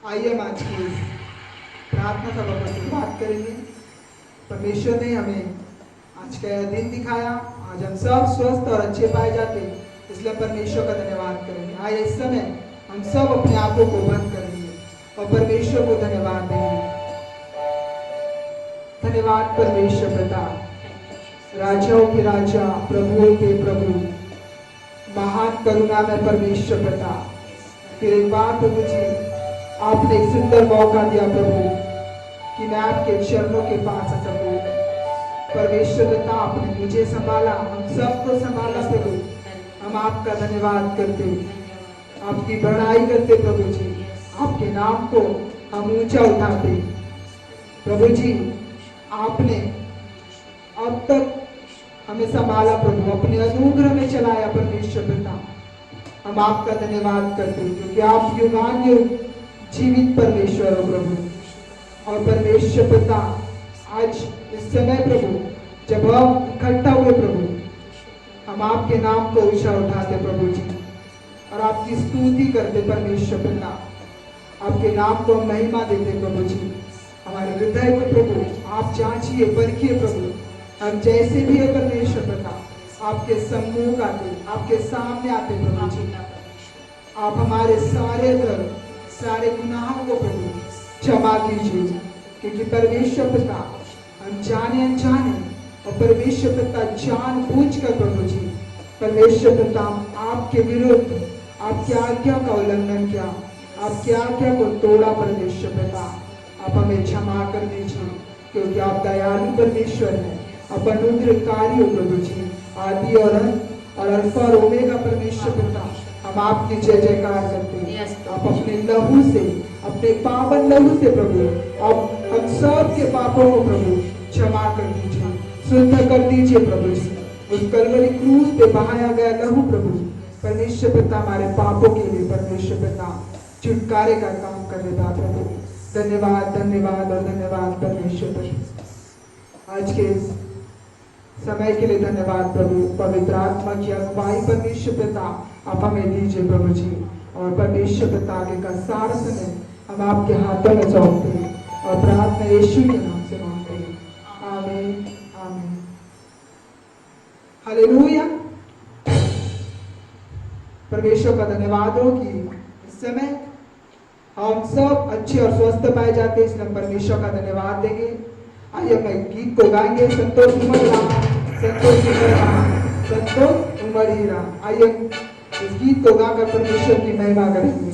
आइए हम आज की प्रार्थना सभा को शुरुआत करेंगे। परमेश्वर ने हमें आज का यह दिन दिखाया, आज हम सब स्वस्थ और अच्छे पाए जाते, इसलिए परमेश्वर का धन्यवाद करेंगे। आइए इस समय हम सब अपने आंखों को बंद करेंगे और परमेश्वर को धन्यवाद देंगे। धन्यवाद परमेश्वर पिता, राजाओं के राजा, प्रभुओं के प्रभु, महान करुणा में परमेश्वर पिता, फिर एक बार प्रभु जी आपने एक सुंदर मौका दिया प्रभु कि मैं आपके चरणों के पास आ सकूं। परमेश्वर पिता, आपने मुझे संभाला, हम सबको संभाला प्रभु। हम आपका धन्यवाद करते, आपकी बड़ाई करते प्रभु जी, आपके नाम को हम ऊंचा उठाते। प्रभु जी, आपने अब तक हमें संभाला प्रभु, अपने अनुग्रह में चलाया परमेश्वर पिता। हम आपका धन्यवाद करते हैं क्योंकि आप युगानुयुग जीवित परमेश्वर हो प्रभु। और परमेश्वर पिता, आज इस समय प्रभु जब हम इकट्ठा हुए प्रभु, हम आपके नाम को ऊंचा उठाते प्रभु जी और आपकी स्तुति करते परमेश्वर पिता। आपके नाम को हम महिमा देते प्रभु जी। हमारे हृदय को प्रभु आप जांचिए, परखिए प्रभु। हम जैसे भी है परमेश्वर पिता, आपके सम्मुख आते, आपके सामने आते प्रभु जी। आप हमारे सारे दर्द, सारे गुनाहों को प्रभु क्षमा कीजिए, क्योंकि परमेश्वर पिता हम जाने अनजाने और परमेश्वर पिता जानबूझकर प्रभु जी, परमेश्वर पिता आपके विरुद्ध आपकी आज्ञा का उल्लंघन किया, आपकी आज्ञा को तोड़ा परमेश्वर पिता। आप हमें क्षमा कर दीजिए, क्योंकि आप दयालु परमेश्वर हैं, आप अनुग्रहकारी हो प्रभु जी, आदि और अंत और अल्फा और ओमेगा परमेश्वर पिता। हम आपकी जय जयकार करते हैं। आप अपने लहू से, अपने पावन लहू से प्रभु आप हम सब के पापों को प्रभु क्षमा कर दीजिए, शुद्ध कर दीजिए प्रभु जी। उस कलवरी क्रूस पे बहाया गया लहू प्रभु परमेश्वर पिता हमारे पापों के लिए परमेश्वर पिता छुटकारे का काम कर देता प्रभु। धन्यवाद, धन्यवाद और धन्यवाद परमेश्वर पिता। आज के समय के लिए धन्यवाद प्रभु। पवित्र आत्मा की अगुवाई परमेश्वर पिता आप हमें दीजिए प्रभु जी। और परमेश्वर पिता आगे का सारा समय हम आपके हाथों में सौंपते हैं और प्रार्थना यीशु के नाम से मांगते हैं। आमीन, आमीन, हालेलुया। परमेश्वर का धन्यवाद हो कि इस समय हम सब अच्छे और स्वस्थ पाए जाते हैं, इसलिए परमेश्वर का धन्यवाद देंगे। आइए हम गीत को गाएंगे, संतोष उमड़ रहा, संतोष उमड़ रहा, संतोष उमड़ ही रहा। आइए इस गीत को गाकर परमेश्वर की महिमा करेंगे।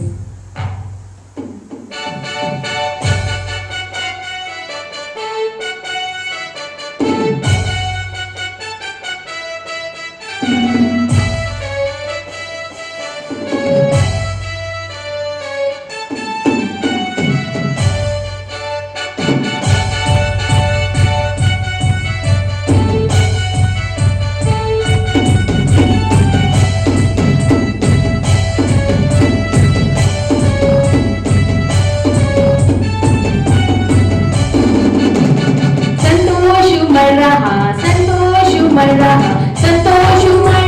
संतोष उमड़ रहा, संतोष उमड़ रहा, संतोष उमड़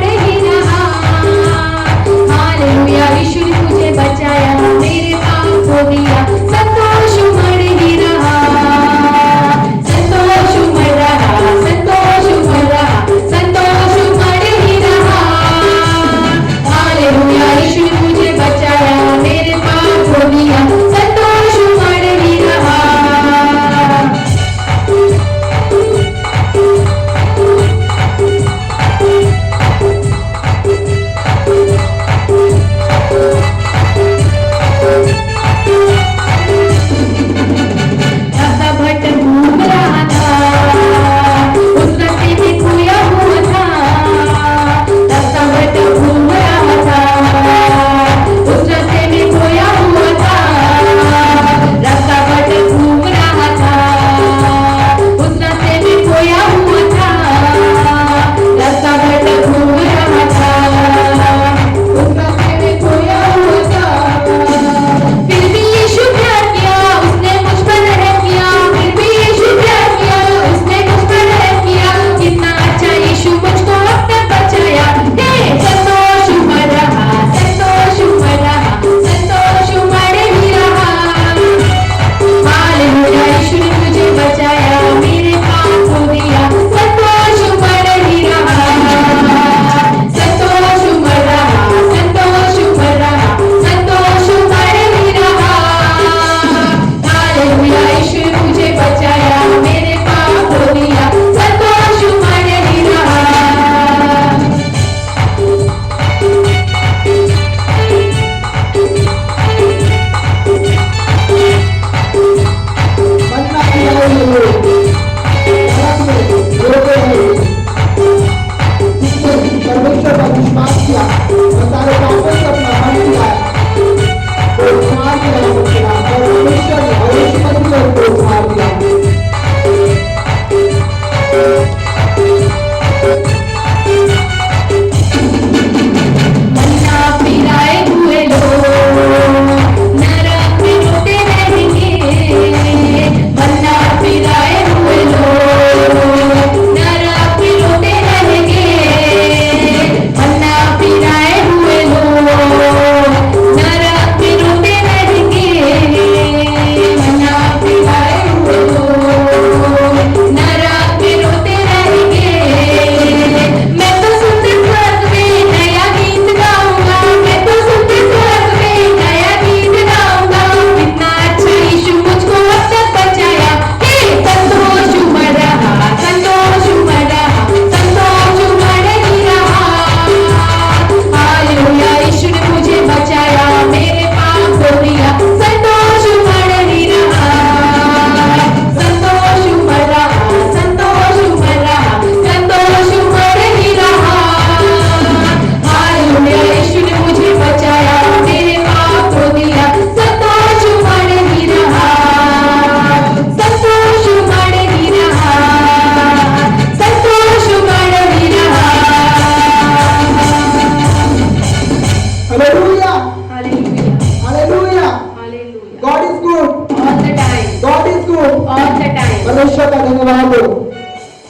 परमेश्वर का धन्यवाद हो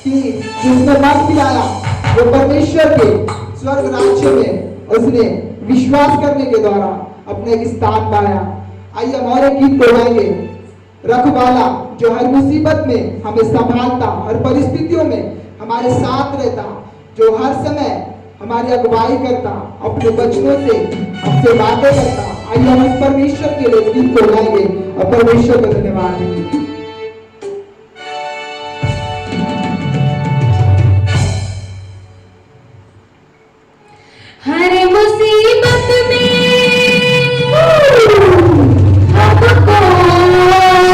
कि जिसने मन मिलाया वो परमेश्वर के स्वर्ग राज्य में उसने विश्वास करने के द्वारा अपने एक स्थान पाया। आइए हम और एक गीत गाएंगे। रखवाला जो हर मुसीबत में हमें संभालता, हर परिस्थितियों में हमारे साथ रहता, जो हर समय हमारी अगुवाई करता, अपने बचनों से हमसे बातें करता। आइए हम इस परमेश्वर के लिए गीत को गाएंगे और परमेश्वर को धन्यवाद देंगे। हर मुसीबत में हमको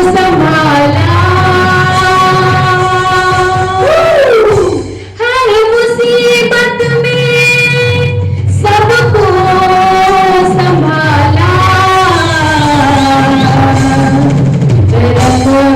संभाला, हर मुसीबत में सबको संभाला। रखवाला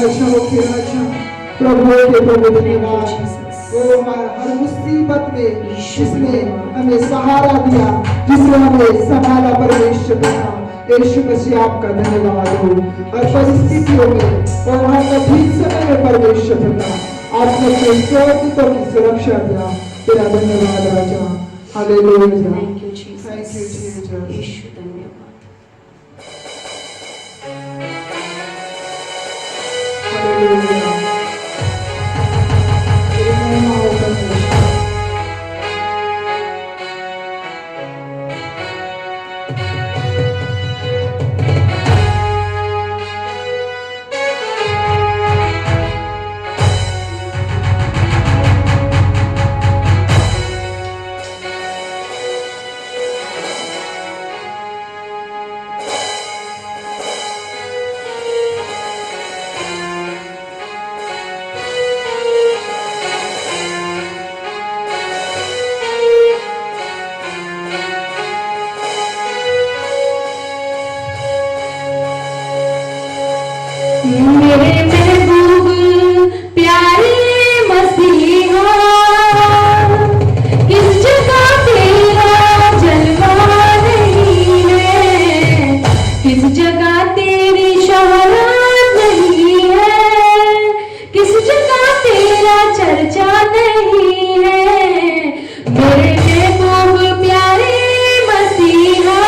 राजाओं के राजा, प्रभुओं के प्रभु धन्यवाद। ओ हर मुसीबत में जिसने हमें सहारा दिया, जिसने हमें संभाला परमेश्वर पिता, यीशु मसीह आपका धन्यवाद हो। हर परिस्थितियों में और हर कठिन समय में परमेश्वर पिता आपने अपने स्वर्गदूतों की सुरक्षा दिया। तेरा धन्यवाद राजा। Hallelujah. Thank you Jesus. Thank you Jesus. यीशु धन्यवाद। हालेलुया। तेरी महिमा हो परमेश्वर। मेरे महबूब प्यारे मसीहा, किस जगह तेरा जलवा नहीं है, किस जगह तेरी शोहरत नहीं है, किस जगह तेरा चर्चा नहीं है। मेरे महबूब प्यारे मसीहा,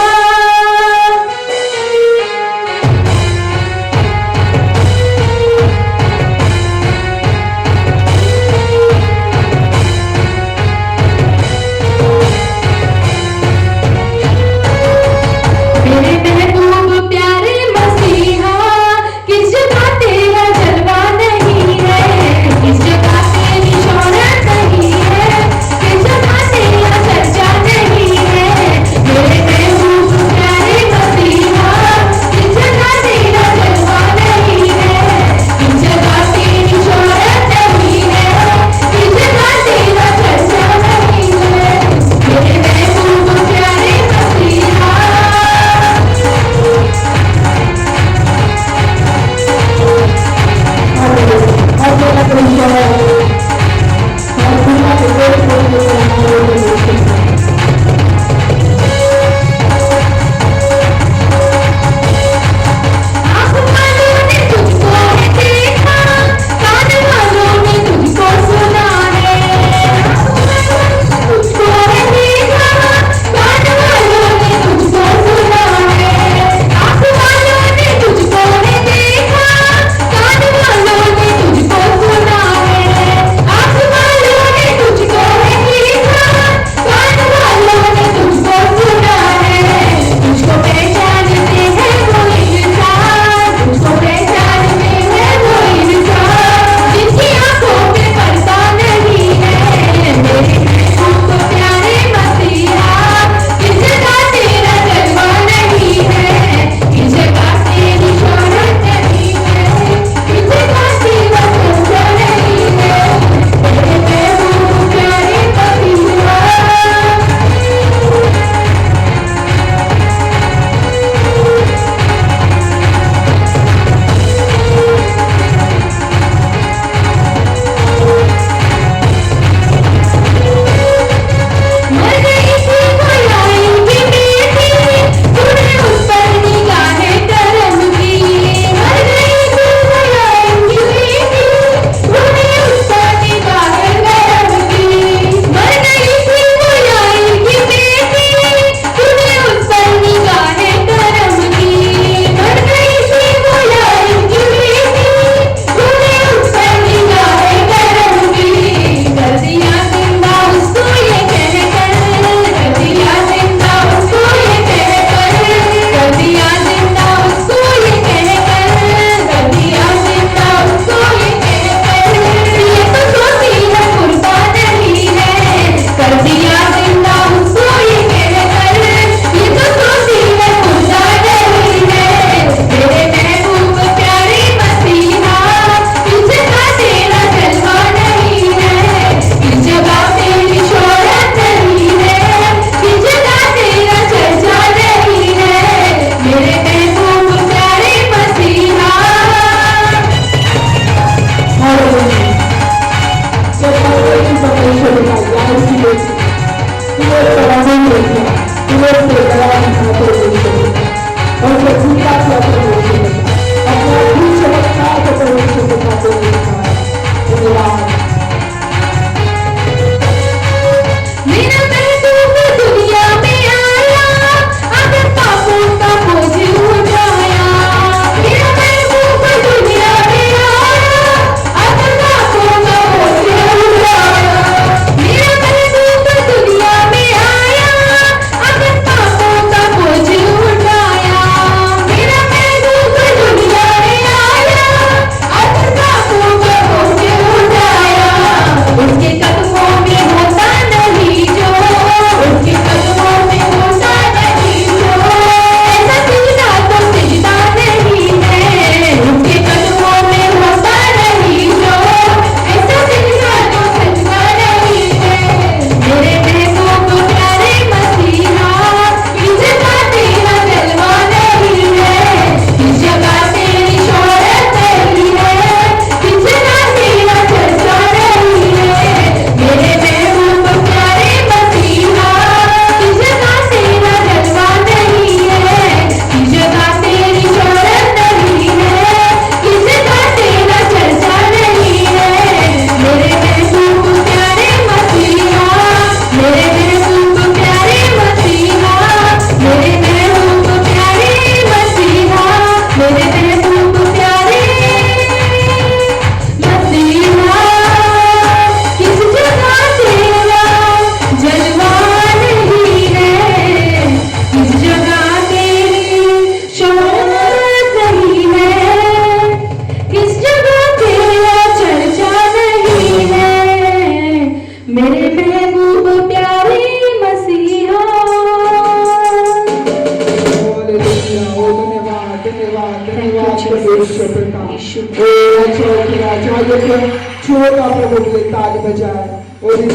धन्यवाद धन्यवाद धन्यवाद Thank you, परमेश्वर पिता। यीशु। ओ राजा के राजा, ये छोटा प्रभु के ताल बजाए और इस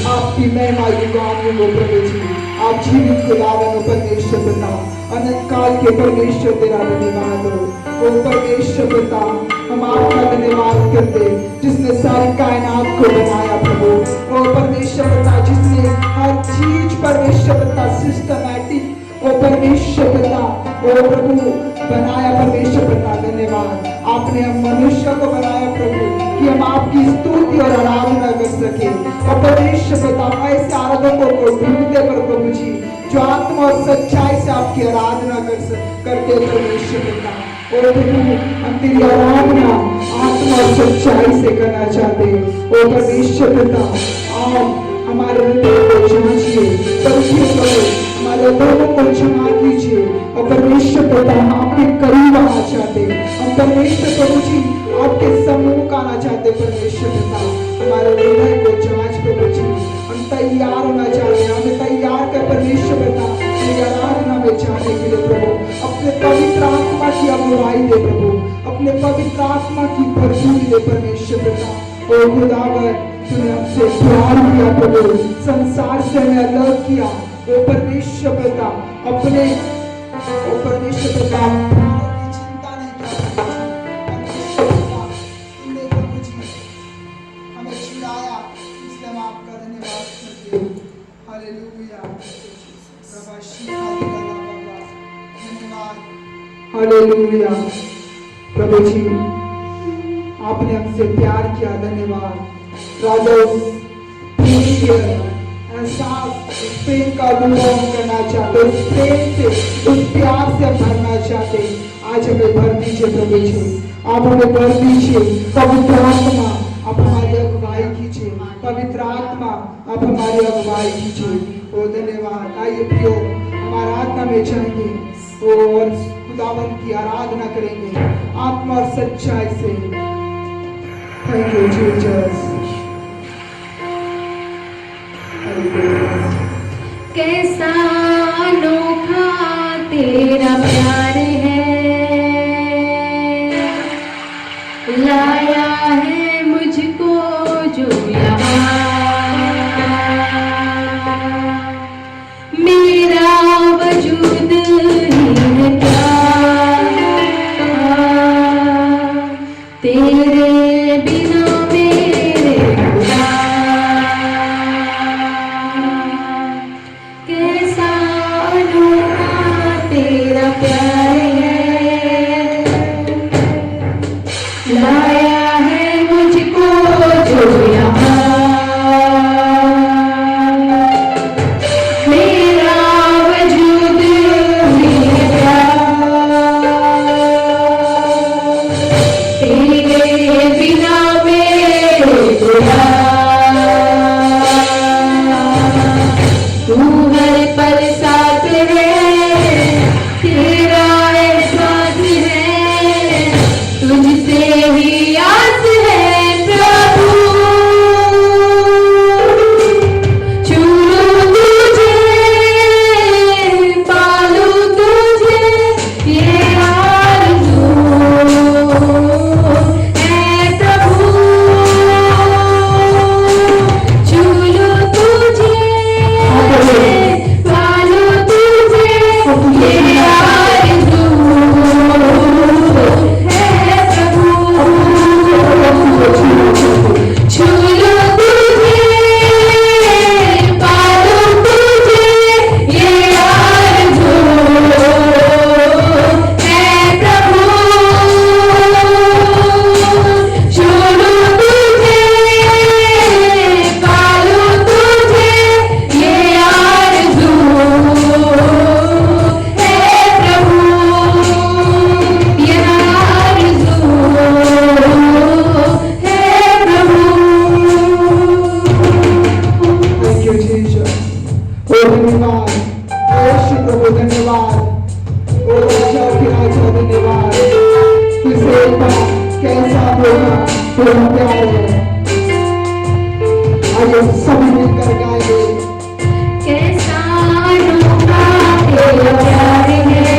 आपकी महिमा युगानुयुग हो प्रभु जी। आप जीवित खुदावन परमेश्वर पिता, अनंत काल के परमेश्वर तेरा धन्यवाद हो। ओ परमेश्वर पिता, हम आपका धन्यवाद करते जिसने सारी कायनात को बनाया प्रभु। ओ परमेश्वर पिता, जिसने हर चीज परमेश्वर पिता सिस्टमैटिक ओ परमेश्वर पिता ओ प्रभु बनाया परमेश्वर पिता, धन्यवाद। आपने हम मनुष्य को बनाया प्रभु कि हम आपकी स्तुति और आराधना कर सके। और परमेश्वर पिता, ऐसे आराधकों को ढूंढते पर प्रभु जी जो आत्मा और सच्चाई से आपकी आराधना करते परमेश्वर पिता। और प्रभु हम तेरी आराधना आत्मा और सच्चाई से करना चाहते। ओ परमेश्वर पिता, आप हमारे हृदय को जांचिए, परखिए करो, हमारे दोनों को क्षमा कीजिए। और परमेश्वर पिता, हम आपके करीब आना चाहते। हम परमेश्वर प्रभु जी आपके सम्मुख आना चाहते परमेश्वर पिता। हमारे हृदय को जांच प्रभु जी, हम तैयार होना चाहते। हमें तैयार कर परमेश्वर पिता तेरी आराधना में जाने के लिए प्रभु। अपने पवित्र आत्मा की अगुवाई दे प्रभु, अपने पवित्र आत्मा की भरपूरी दे परमेश्वर पिता। ओ खुदावर, तूने हमसे प्यार किया प्रभु, संसार से हमें अलग किया। ओ परमेश्वर पिता, अपने ओ परमेश्वर पिता की चिंता नहीं किया परमेश्वर पिता। तुमने प्रभु जी हमें छुड़ाया, इसलिए हम आपका धन्यवाद करते हैं। हालेलुया प्रभु शिखा दिला बाबा, धन्यवाद। हालेलुया प्रभु जी, आपने हमसे प्यार किया, धन्यवाद। राजा एहसास उस प्रेम का अनुभव करना चाहते, उस प्रेम से उस प्यार से भरना चाहते। आज हमें भर दीजिए प्रभु जी, आप हमें भर दीजिए। पवित्र आत्मा आप हमारी अगुवाई कीजिए, पवित्र आत्मा आप हमारी अगुवाई कीजिए। ओ धन्यवाद। आइए प्रियो, हम आराधना में जाएंगे और खुदावन की आराधना करेंगे आत्मा और सच्चाई से। Thank you Jesus. कैसा अनोखा तेरा प्यार है, लाया है मुझको जो यहाँ। मेरा वजूद ही है क्या तेरे बिना मेरे खुदा। कैसा अनोखा तेरा प्यार है, लाया है मुझको जो यहाँ। मेरा वजूद ही है क्या तेरे बिना मेरे खुदा। तू हर पल साथ है, तेरा एहसास है, तुझसे ही आस है प्रभु। चूमूं तुझे, पालूं तुझे, ये आरज़ू है प्रभु। चूमूं तुझे, पालूं तुझे, ये आरज़ू है प्रभु। छू लूं तुझे, पालूं तुझे, ये आरज़ू है प्रभु। छू लूं तुझे, पालूं तुझे, ये आरज़ू है प्रभु। ये आरज़ू है प्रभु। Thank you Jesus. ओ धन्यवाद यीशु प्रभु, धन्यवाद। ओ राजा के राजा, धन्यवाद। तुझसे एक बार कैसा होगा तेरा प्यार है। आइए सभी मिलकर गाएंगे। कैसा अनोखा तेरा प्यार है,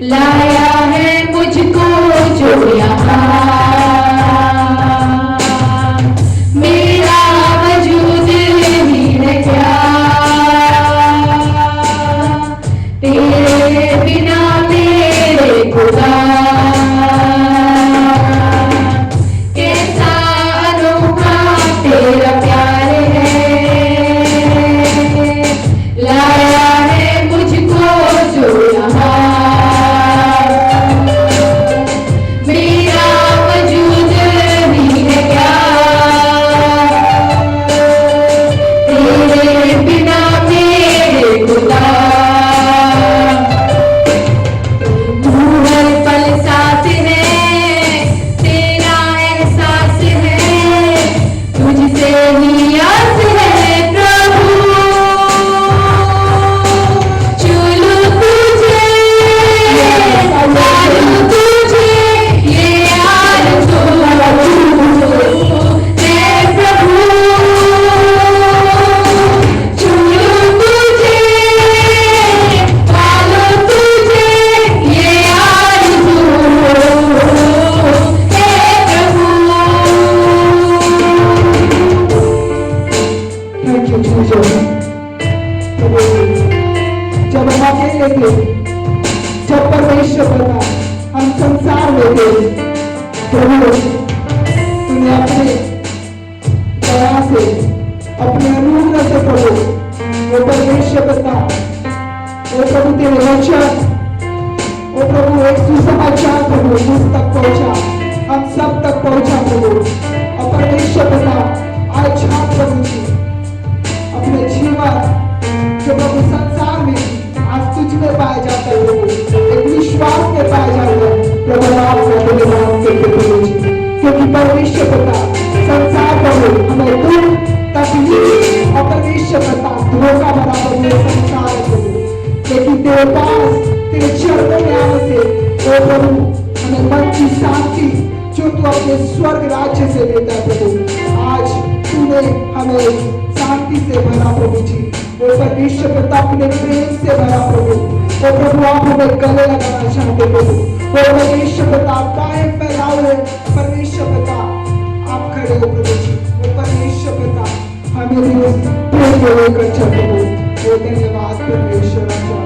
लाया है मुझको जो यहाँ, मेरा वजूद ही है क्या, तेरे बिना मेरे खुदा। कैसा अनोखा तेरा प्यार है, लाया है मुझको जो यहाँ, मेरा वजूद ही है क्या, तेरे बिना मेरे खुदा। तू हर पल साथ है, तेरा एहसास है, तुझसे ही आस है प्रभु, चूलू तुझे, पालू तुझे, ये आरज़ू है प्रभु, चूलू तुझे, पालू तुझे, ये आरज़ू है प्रभु। Thank you Jesus. प्रभु जब हम अकेले थे, जब परमेश्वर बता हम संसार में थे, प्रभु तूने अपने दया से, अपने अनुग्रह से प्रभु वो परमेश्वर बता, वो प्रभु तेरे वचन, वो प्रभु एक सुसमाचार प्रभु मुझ तक पहुंचा, हम सब तक पहुंचा प्रभु। और परमेश्वर बता आज हाँ प्रभु जी अपने जीवन जो प्रभु संसार में आज तुझ में पाया जाता है प्रभु, एक विश्वास में पाया जाता है प्रभु। आप धन्यवाद करते प्रभु जी, क्योंकि परमेश्वर बता संसार प्रभु हमें दुख तकलीफ और परमेश्वर बता धोखा भरा प्रभु ये संसार है प्रभु, लेकिन तेरे पास तेरे चरणों में आने से वो प्रभु हमें मन की शांति जो तू अपने स्वर्ग राज्य से देता है प्रभु, आज तूने हमें शांति से भरा प्रभु जी, वो परमेश्वर पिता अपने प्रेम से भरा प्रभु। वो प्रभु आप हमें गले लगाना चाहते प्रभु, वो परमेश्वर पिता बाहें फैलाओ परमेश्वर पिता आप खड़े हो प्रभु जी, वो परमेश्वर पिता हमें भी उस प्रेम को लेकर चल प्रभु। वो धन्यवाद परमेश्वर राजा।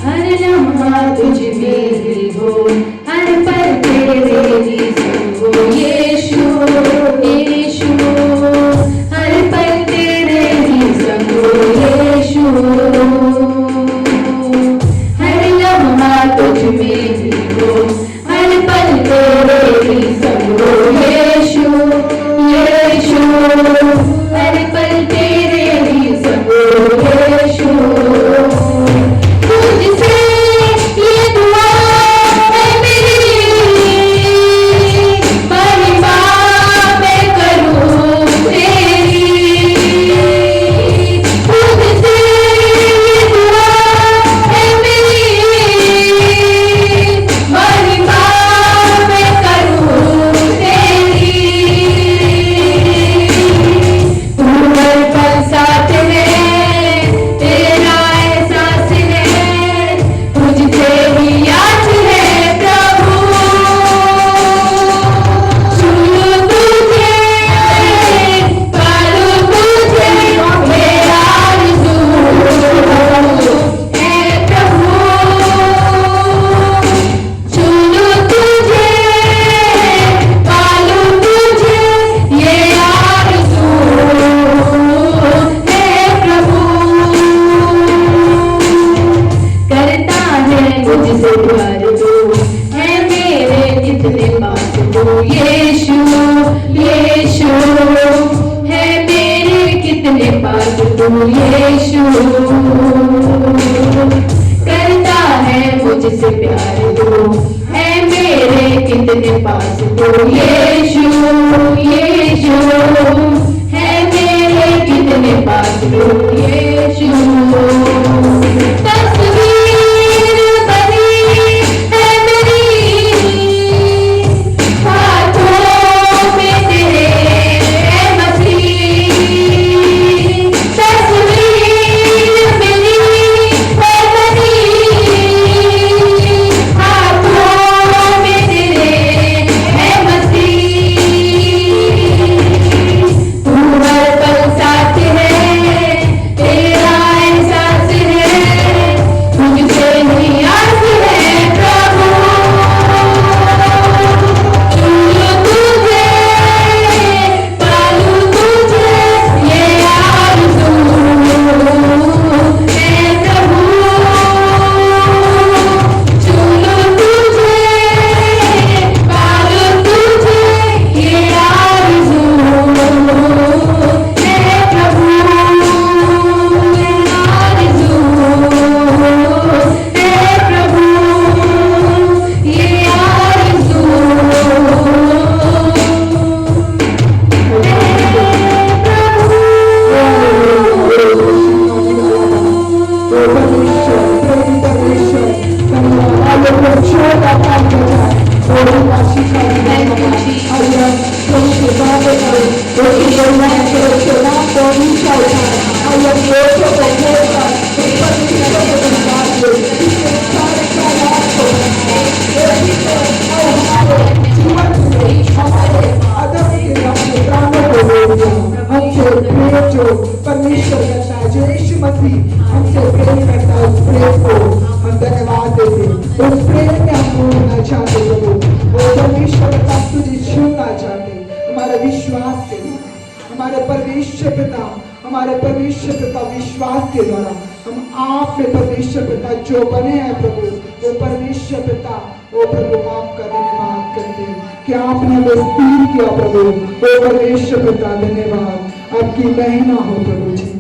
हर लम्हा तुझ में ही हो, हर पल तेरे ही संग हो यीशु, यीशु, हर पल तेरे ही संग हो यीशु, हर लम्हा तुझ में ही हो, हर पल तेरे ही संग हो यीशु, यीशु, हर पल तेरे ही संग हो यीशु। तुझसे ये दुआ है मेरी, महिमा मैं करूं तेरी। तुझसे ये दुआ है मेरी, महिमा मैं करूं तेरी। तू हर पल साथ है, तेरा एहसास है, तुझसे ही आस है प्रभु, चूलू तुझे, पालू तुझे, मेरा आरज़ू है प्रभु, चूलू तुझे, पालू तुझे, ये आरज़ू है प्रभु। करता है मुझसे प्यार तू, है मेरे कितने पास तू यीशु, यीशु, है मेरे कितने पास तू यीशु। करता है मुझसे प्यार तू, है मेरे कितने पास तू यीशु, यीशु, है मेरे कितने पास तू यीशु। तस्वीर बनी है मेरी, क्योंकि यहोवा ने तेरे चुनाव को ऊंचा उठाया और ये दोषों को मोड़कर इस परमेश्वर को धन्यवाद दे इसके सारे कामों को और हमारे जीवन में हमारे अदब के अपने प्राणों को दे दिया हमसे प्रेम जो परमेश्वर करता है जो यीशु मसीह हमसे प्रेम करता है उस प्रेम को हम धन्यवाद देते उस प्रेम में हम होना चाहते प्रभु वो परमेश्वर का तुझे छूना चाहते हमारे विश्वास के द्वारा हमारे परमेश्वर पिता विश्वास के द्वारा हम आप में परमेश्वर पिता जो बने हैं प्रभु वो परमेश्वर पिता वो प्रभु आपका धन्यवाद करते हैं कि आपने हमें स्थिर किया प्रभु वो परमेश्वर पिता धन्यवाद आपकी महिमा हो प्रभु जी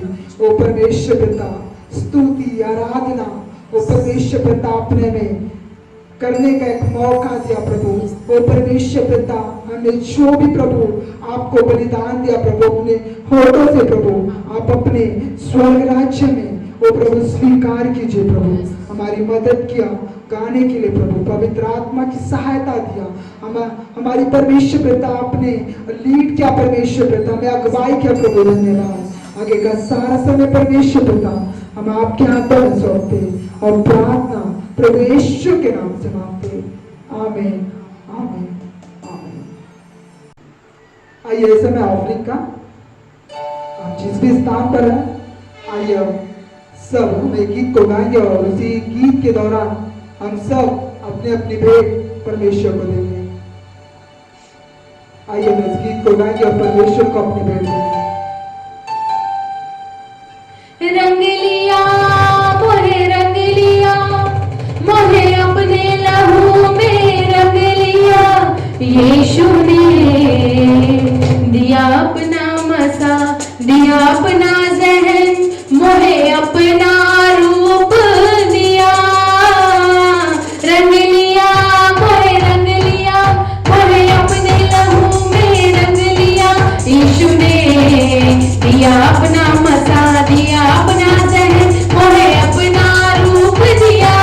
वो परमेश्वर पिता स्तुति आराधना वो परमेश्वर पिता अपने में करने का एक मौका दिया प्रभु वो परमेश्वर पिता हमें जो भी प्रभु आपको बलिदान दिया प्रभु अपने होठों से प्रभु आप अपने स्वर्ग राज्य में वो प्रभु स्वीकार कीजिए प्रभु हमारी मदद किया गाने के लिए प्रभु पवित्र आत्मा की सहायता दिया हमारी परमेश्वर पिता आपने लीड किया परमेश्वर पिता हमें अगुवाई किया प्रभु धन्यवाद आगे का सारा समय परमेश्वर पिता हम आपके हाथों में सौंपते और प्रार्थना प्रभु यीशु के नाम से मांगते आमीन आमीन आमीन। आइए समय ऑफरिंग का आप जिस भी स्थान पर है आइए सब हम एक गीत को गाएंगे और उसी गीत के दौरान हम सब अपने अपनी भेंट परमेश्वर को देंगे। आइए हम इस गीत को गाएंगे और परमेश्वर को अपनी भेंट देंगे। रंग लिया मोहे अपने लहू में रंग लिया यीशु ने दिया अपना मसा दिया अपना जहन मोहे अपना रूप दिया रंग लिया मोहे अपने लहू में रंग लिया यीशु ने दिया अपना मसा दिया अपना जहन मोहे अपना रूप दिया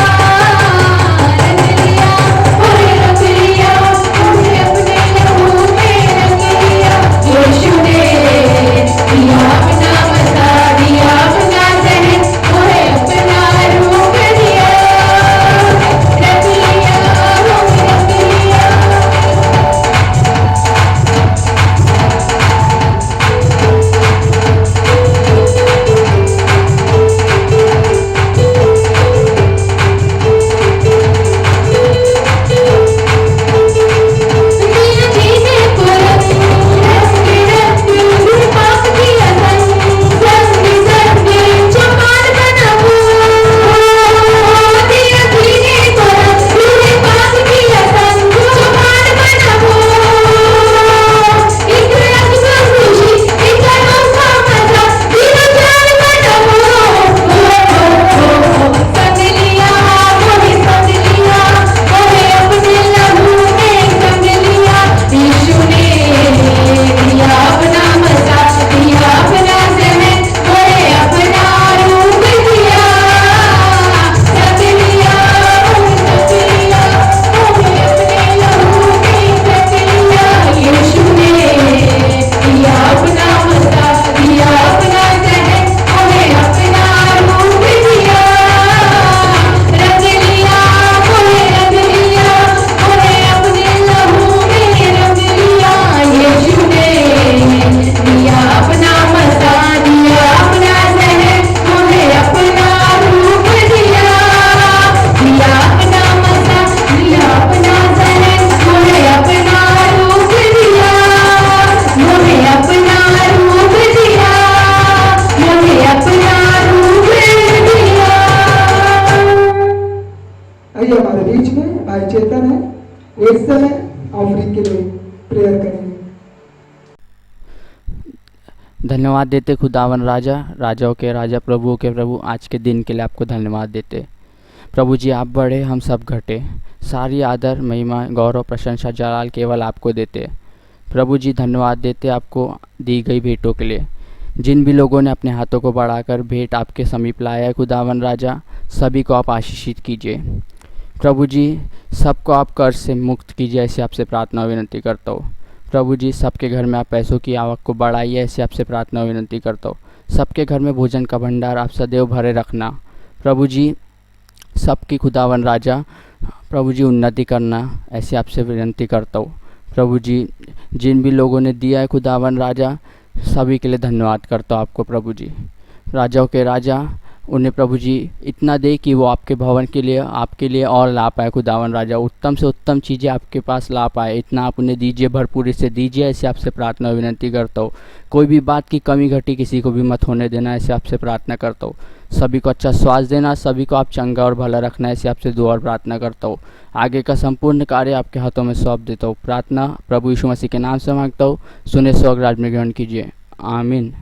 रंग लिया मोहे अपने लहू में रंग लिया यीशु ने दिया अपना मसा दिया अपना जहन मोहे अपना रूप दिया रंग लिया रंग लिया आइए हमारे बीच में भाई चेतन है वो इस समय ऑफरिंग के लिए प्रेयर करेंगे। धन्यवाद देते खुदावन राजा राजाओं के राजा प्रभुओं के प्रभु आज के दिन के लिए आपको धन्यवाद देते प्रभु जी आप बढ़े हम सब घटे सारी आदर महिमा गौरव प्रशंसा जलाल केवल आपको देते प्रभु जी धन्यवाद देते आपको दी गई भेंटों के लिए जिन भी लोगों ने अपने हाथों को बढ़ाकर भेंट आपके समीप लाया है खुदावन राजा सभी को आप आशीषित कीजिए प्रभु जी सबको आप कर्ज से मुक्त कीजिए ऐसे आपसे प्रार्थना और विनती करता हूँ प्रभु जी सबके घर में आप पैसों की आवक को बढ़ाइए, ऐसे आपसे प्रार्थना और विनती करता हूँ। सबके घर में भोजन का भंडार आप सदैव भरे रखना प्रभु जी। सबकी खुदावन राजा प्रभु जी उन्नति करना, ऐसे आपसे विनती करता हूँ प्रभु जी। जिन भी लोगों ने दिया है खुदावन राजा, सभी के लिए धन्यवाद करता हूँ आपको प्रभु जी। राजाओं के राजा उन्हें प्रभु जी इतना दे कि वो आपके भवन के लिए, आपके लिए और ला पाए खुदावन राजा। उत्तम से उत्तम चीज़ें आपके पास ला पाए, इतना आप उन्हें दीजिए, भरपूरी से दीजिए, ऐसे आपसे प्रार्थना और विनती करता हूँ। कोई भी बात की कमी घटी किसी को भी मत होने देना, ऐसे आपसे प्रार्थना करता हूँ। सभी को अच्छा स्वास्थ्य देना, सभी को आप चंगा और भला रखना, ऐसे आपसे दुआ और प्रार्थना करता हूँ। आगे का संपूर्ण कार्य आपके हाथों में सौंप देता हूँ। प्रार्थना प्रभु यीशु मसीह के नाम से मांगता हूँ, सुने स्वर्ग राज में ग्रहण कीजिए, आमीन।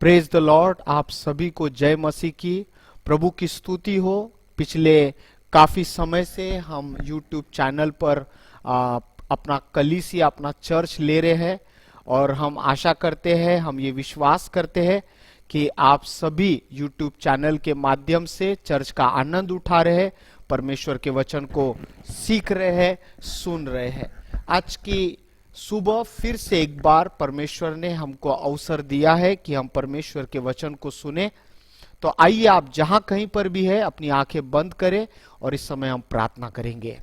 Praise the Lord. आप सभी को जय मसीह की, प्रभु की स्तुति हो। पिछले काफी समय से हम YouTube चैनल पर अपना कलीसिया, अपना चर्च ले रहे हैं और हम आशा करते हैं, हम ये विश्वास करते हैं कि आप सभी YouTube चैनल के माध्यम से चर्च का आनंद उठा रहे हैं, परमेश्वर के वचन को सीख रहे हैं, सुन रहे हैं। आज की सुबह फिर से एक बार परमेश्वर ने हमको अवसर दिया है कि हम परमेश्वर के वचन को सुने। तो आइए आप जहां कहीं पर भी है अपनी आंखें बंद करें और इस समय हम प्रार्थना करेंगे।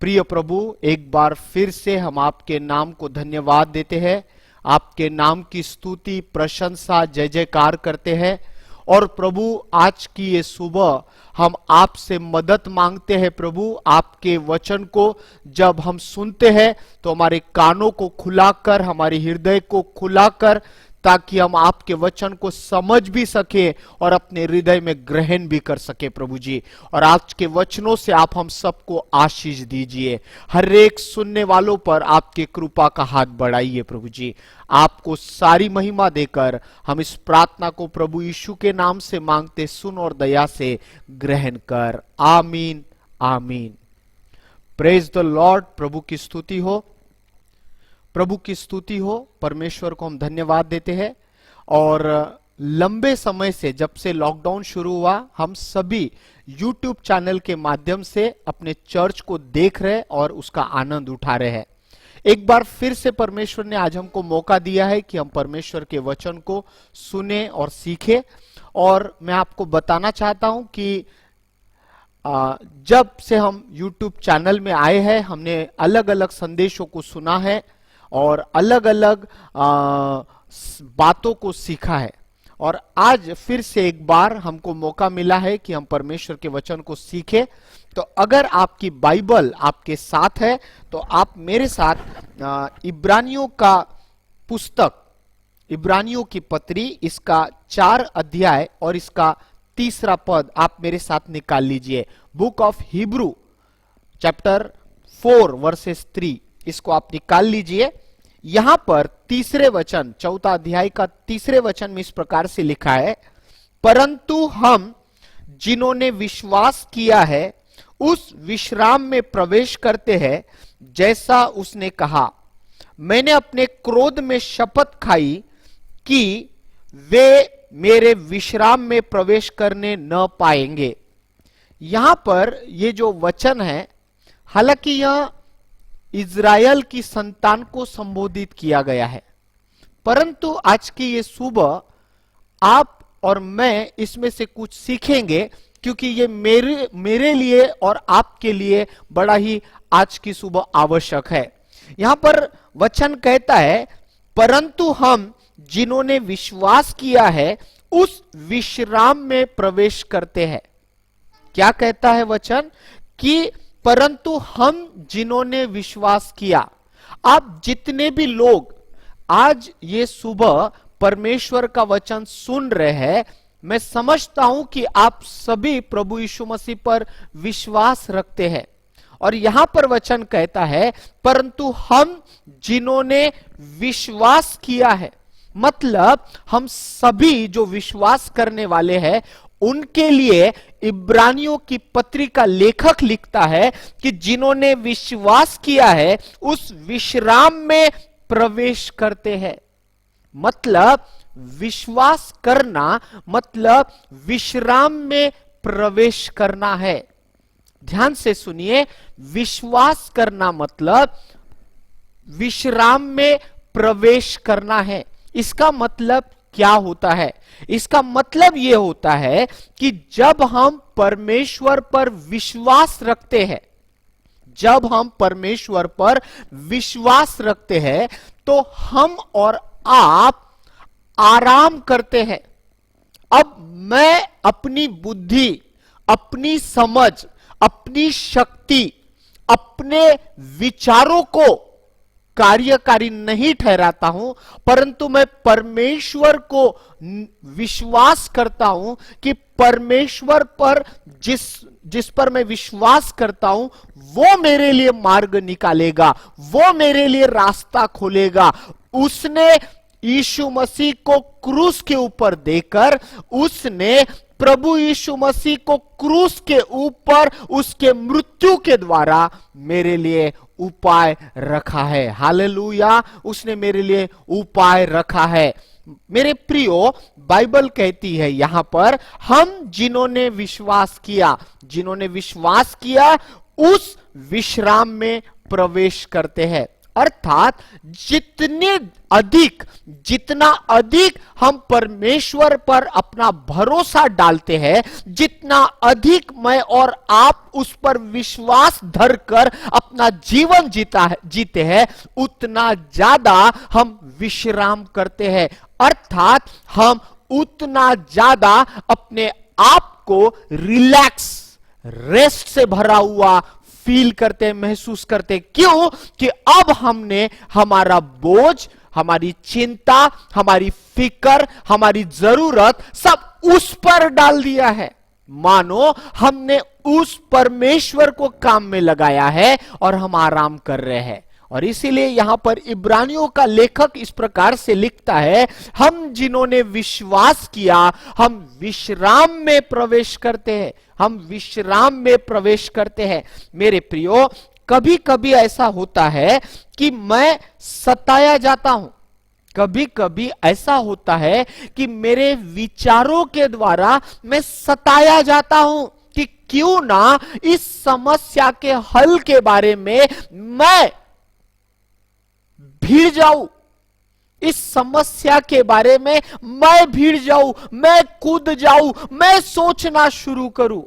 प्रिय प्रभु, एक बार फिर से हम आपके नाम को धन्यवाद देते हैं, आपके नाम की स्तुति, प्रशंसा, जय जयकार करते हैं। और प्रभु, आज की ये सुबह हम आपसे मदद मांगते हैं। प्रभु, आपके वचन को जब हम सुनते हैं तो हमारे कानों को खुलाकर, हमारे हृदय को खुलाकर, ताकि हम आपके वचन को समझ भी सके और अपने हृदय में ग्रहण भी कर सके प्रभु जी। और आज के वचनों से आप हम सबको आशीष दीजिए। हर एक सुनने वालों पर आपके कृपा का हाथ बढ़ाइए प्रभु जी। आपको सारी महिमा देकर हम इस प्रार्थना को प्रभु यीशु के नाम से मांगते, सुन और दया से ग्रहण कर, आमीन आमीन। Praise the Lord. प्रभु की स्तुति हो, प्रभु की स्तुति हो। परमेश्वर को हम धन्यवाद देते हैं। और लंबे समय से, जब से लॉकडाउन शुरू हुआ, हम सभी YouTube चैनल के माध्यम से अपने चर्च को देख रहे और उसका आनंद उठा रहे हैं। एक बार फिर से परमेश्वर ने आज हमको मौका दिया है कि हम परमेश्वर के वचन को सुने और सीखे। और मैं आपको बताना चाहता हूं कि जब से हम YouTube चैनल में आए हैं, हमने अलग अलग संदेशों को सुना है और अलग अलग बातों को सीखा है। और आज फिर से एक बार हमको मौका मिला है कि हम परमेश्वर के वचन को सीखें। तो अगर आपकी बाइबल आपके साथ है तो आप मेरे साथ इब्रानियों का पुस्तक इब्रानियों की पत्री, इसका 4 अध्याय और इसका 3 पद आप मेरे साथ निकाल लीजिए। Book of Hebrew chapter 4 versus 3, इसको आप निकाल लीजिए। यहां पर 3 वचन, 4 अध्याय का 3 वचन में इस प्रकार से लिखा है, परंतु हम जिन्होंने विश्वास किया है उस विश्राम में प्रवेश करते हैं, जैसा उसने कहा, मैंने अपने क्रोध में शपथ खाई कि वे मेरे विश्राम में प्रवेश करने न पाएंगे। यहां पर ये जो वचन है, हालांकि यह इज़राइल की संतान को संबोधित किया गया है, परंतु आज की ये सुबह आप और मैं इसमें से कुछ सीखेंगे, क्योंकि ये मेरे लिए और आपके लिए बड़ा ही आज की सुबह आवश्यक है। यहां पर वचन कहता है, परंतु हम जिन्होंने विश्वास किया है उस विश्राम में प्रवेश करते हैं। क्या कहता है वचन? कि परंतु हम जिन्होंने विश्वास किया। आप जितने भी लोग आज ये सुबह परमेश्वर का वचन सुन रहे हैं, मैं समझता हूं कि आप सभी प्रभु यीशु मसीह पर विश्वास रखते हैं। और यहां पर वचन कहता है, परंतु हम जिन्होंने विश्वास किया है, मतलब हम सभी जो विश्वास करने वाले हैं, उनके लिए इब्रानियों की पत्री का लेखक लिखता है कि जिन्होंने विश्वास किया है उस विश्राम में प्रवेश करते हैं। मतलब विश्वास करना मतलब विश्राम में प्रवेश करना है। ध्यान से सुनिए, विश्वास करना मतलब विश्राम में प्रवेश करना है। इसका मतलब क्या होता है? इसका मतलब यह होता है कि जब हम परमेश्वर पर विश्वास रखते हैं, जब हम परमेश्वर पर विश्वास रखते हैं, तो हम और आप आराम करते हैं। अब मैं अपनी बुद्धि, अपनी समझ, अपनी शक्ति, अपने विचारों को कार्यकारी नहीं ठहराता हूं, परंतु मैं परमेश्वर को विश्वास करता हूं कि परमेश्वर पर जिस पर मैं विश्वास करता हूं, वो मेरे लिए मार्ग निकालेगा, वो मेरे लिए रास्ता खोलेगा। उसने यीशु मसीह को क्रूस के ऊपर देकर, उसने प्रभु यीशु मसीह को क्रूस के ऊपर उसके मृत्यु के द्वारा मेरे लिए उपाय रखा है। हालेलुया, उसने मेरे लिए उपाय रखा है। मेरे प्रियो, बाइबल कहती है यहां पर, हम जिन्होंने विश्वास किया, जिन्होंने विश्वास किया उस विश्राम में प्रवेश करते हैं। अर्थात जितना अधिक हम परमेश्वर पर अपना भरोसा डालते हैं, जितना अधिक मैं और आप उस पर विश्वास धरकर अपना जीवन जीते हैं, उतना ज्यादा हम विश्राम करते हैं। अर्थात हम उतना ज्यादा अपने आप को रिलैक्स, रेस्ट से भरा हुआ फील करते, महसूस करते। क्यों? कि अब हमने हमारा बोझ, हमारी चिंता, हमारी फिक्र, हमारी जरूरत सब उस पर डाल दिया है। मानो हमने उस परमेश्वर को काम में लगाया है और हम आराम कर रहे हैं। और इसीलिए यहां पर इब्रानियों का लेखक इस प्रकार से लिखता है, हम जिन्होंने विश्वास किया, हम विश्राम में प्रवेश करते हैं, हम विश्राम में प्रवेश करते हैं। मेरे प्रियो, कभी कभी ऐसा होता है कि मैं सताया जाता हूं, कभी कभी ऐसा होता है कि मेरे विचारों के द्वारा मैं सताया जाता हूं कि क्यों ना इस समस्या के हल के बारे में मैं भीड़ जाऊं, इस समस्या के बारे में मैं भीड़ जाऊं, मैं कूद जाऊं, मैं सोचना शुरू करूं।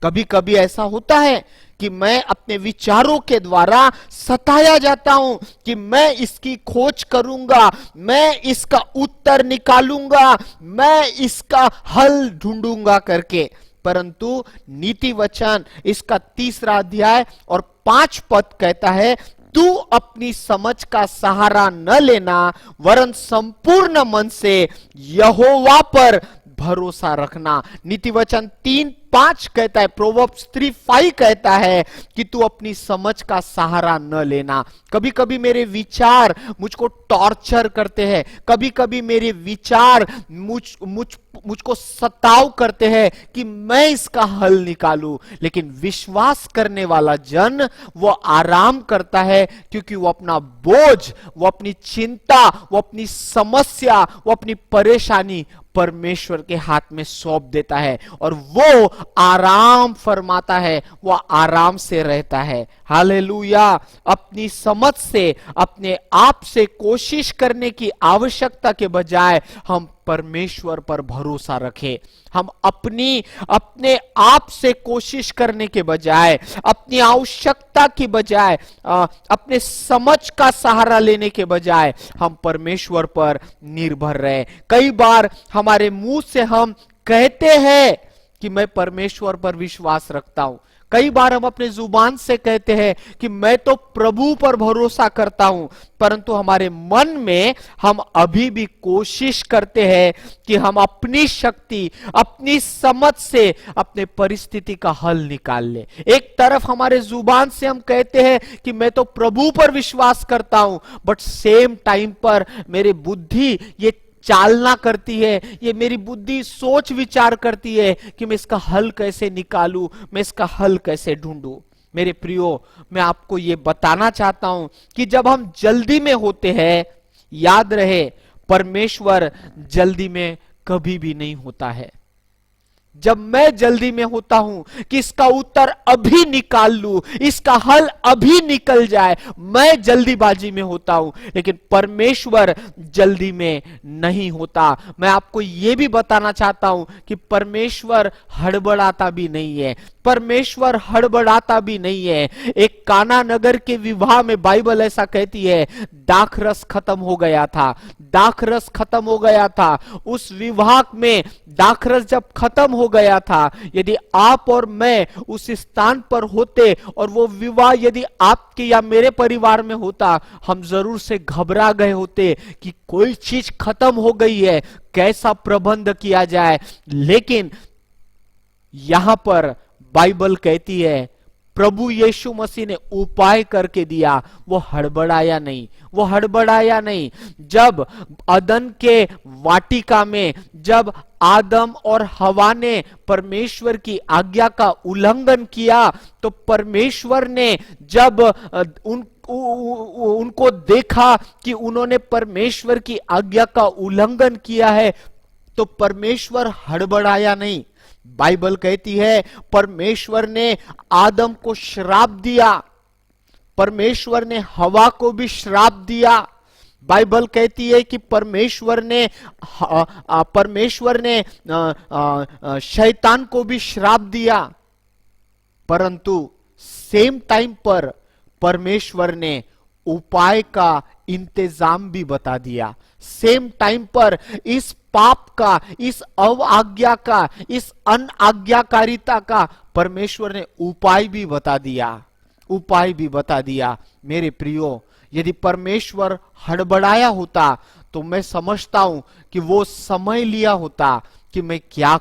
कभी कभी ऐसा होता है कि मैं अपने विचारों के द्वारा सताया जाता हूं कि मैं इसकी खोज करूंगा, मैं इसका उत्तर निकालूंगा, मैं इसका हल ढूंढूंगा करके। परंतु नीति वचन इसका 3 अध्याय और 5 पद कहता है, तू अपनी समझ का सहारा न लेना, वरन संपूर्ण मन से यहोवा पर भरोसा रखना। नीति वचन 3:5 कहता है, प्रोवर्ब्स 3:5 कहता है कि तू अपनी समझ का सहारा न लेना। कभी कभी मेरे विचार मुझको टॉर्चर करते हैं, कभी कभी मेरे विचार मुझको सताव करते हैं कि मैं इसका हल निकालूं, लेकिन विश्वास करने वाला जन वो आराम करता है, क्योंकि वो अपना बोझ, वो अपनी चिंता, वो अपनी समस्या, वो अपनी परेशानी परमेश्वर के हाथ में सौंप देता है और वो आराम फरमाता है, वो आराम से रहता है। हालेलुया। अपनी समझ से, अपने आप से कोशिश करने की आवश्यकता के बजाय हम परमेश्वर पर भरोसा रखें। हम अपने आप से कोशिश करने के बजाय, अपनी आवश्यकता की बजाय, अपने समझ का सहारा लेने के बजाय हम परमेश्वर पर निर्भर रहे। कई बार हमारे मुंह से हम कहते हैं कि मैं परमेश्वर पर विश्वास रखता हूं, कई बार हम अपने जुबान से कहते हैं कि मैं तो प्रभु पर भरोसा करता हूं, परंतु हमारे मन में हम अभी भी कोशिश करते हैं कि हम अपनी शक्ति, अपनी समझ से अपने परिस्थिति का हल निकाल ले। एक तरफ हमारे जुबान से हम कहते हैं कि मैं तो प्रभु पर विश्वास करता हूं, बट सेम टाइम पर मेरी बुद्धि ये चालना करती है, ये मेरी बुद्धि सोच विचार करती है कि मैं इसका हल कैसे निकालूं, मैं इसका हल कैसे ढूंढूं। मेरे प्रियो, मैं आपको ये बताना चाहता हूं कि जब हम जल्दी में होते हैं, याद रहे परमेश्वर जल्दी में कभी भी नहीं होता है। जब मैं जल्दी में होता हूं कि इसका उत्तर अभी निकाल लूं, इसका हल अभी निकल जाए, मैं जल्दीबाजी में होता हूं, लेकिन परमेश्वर जल्दी में नहीं होता। मैं आपको यह भी बताना चाहता हूं कि परमेश्वर हड़बड़ाता भी नहीं है, परमेश्वर हड़बड़ाता भी नहीं है। एक काना नगर के विवाह में बाइबल ऐसा कहती है, दाखरस खत्म हो गया था, दाखरस खत्म हो गया था। उस विवाह में दाखरस जब खत्म हो गया था, यदि आप और मैं उस स्थान पर होते और वो विवाह यदि आपके या मेरे परिवार में होता, हम जरूर से घबरा गए होते कि कोई चीज खत्म हो गई है, कैसा प्रबंध किया जाए। लेकिन यहां पर बाइबल कहती है प्रभु यीशु मसीह ने उपाय करके दिया, वो हड़बड़ाया नहीं, वो हड़बड़ाया नहीं। जब अदन के वाटिका में जब आदम और हवा ने परमेश्वर की आज्ञा का उल्लंघन किया, तो परमेश्वर ने जब उनको देखा कि उन्होंने परमेश्वर की आज्ञा का उल्लंघन किया है, तो परमेश्वर हड़बड़ाया नहीं। बाइबल कहती है परमेश्वर ने आदम को श्राप दिया, परमेश्वर ने हवा को भी श्राप दिया। बाइबल कहती है कि परमेश्वर ने शैतान को भी श्राप दिया, परंतु सेम टाइम पर परमेश्वर ने उपाय का इंतजाम भी बता दिया। सेम टाइम पर इस पाप का, इस अवआज्ञा का, इस अनआज्ञाकारिता का परमेश्वर ने उपाय भी बता दिया, उपाय भी बता दिया। मेरे प्रियो, यदि परमेश्वर हड़बड़ाया होता तो मैं समझता हूं कि वो समय लिया होता कि मैं क्या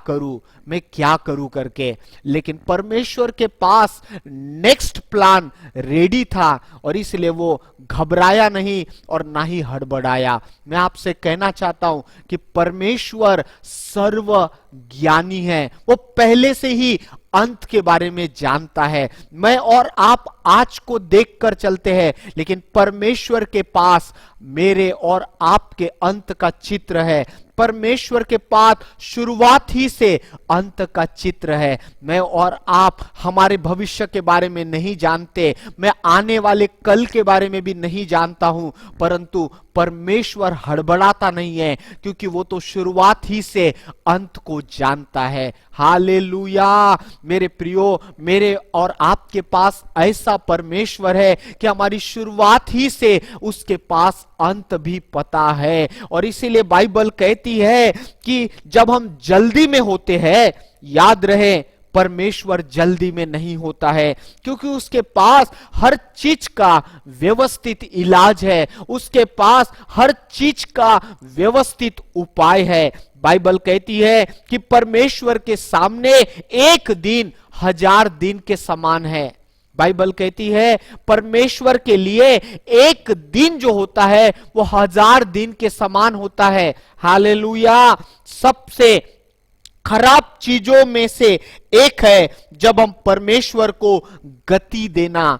करूं करके, लेकिन परमेश्वर के पास नेक्स्ट प्लान रेडी था और इसलिए वो घबराया नहीं और ना ही हड़बड़ाया। मैं आपसे कहना चाहता हूं कि परमेश्वर सर्व ज्ञानी है, वो पहले से ही अंत के बारे में जानता है। मैं और आप आज को देखकर चलते हैं, लेकिन परमेश्वर के पास मेरे और आपके अंत का चित्र है। परमेश्वर के पास शुरुआत ही से अंत का चित्र है। मैं और आप हमारे भविष्य के बारे में नहीं जानते, मैं आने वाले कल के बारे में भी नहीं जानता हूं, परंतु परमेश्वर हड़बड़ाता नहीं है, क्योंकि वो तो शुरुआत ही से अंत को जानता है। हालेलुया। मेरे प्रियो, मेरे और आपके पास ऐसा परमेश्वर है कि हमारी शुरुआत ही से उसके पास अंत भी पता है। और इसीलिए बाइबल कहती है कि जब हम जल्दी में होते हैं, याद रहे परमेश्वर जल्दी में नहीं होता है, क्योंकि उसके पास हर चीज का व्यवस्थित इलाज है, उसके पास हर चीज का व्यवस्थित उपाय है। बाइबल कहती है कि परमेश्वर के सामने एक दिन 1000 दिन के समान है। बाइबल कहती है परमेश्वर के लिए एक दिन जो होता है वो 1000 दिन के समान होता है। हालेलुया। सबसे खराब चीजों में से एक है जब हम परमेश्वर को गति देना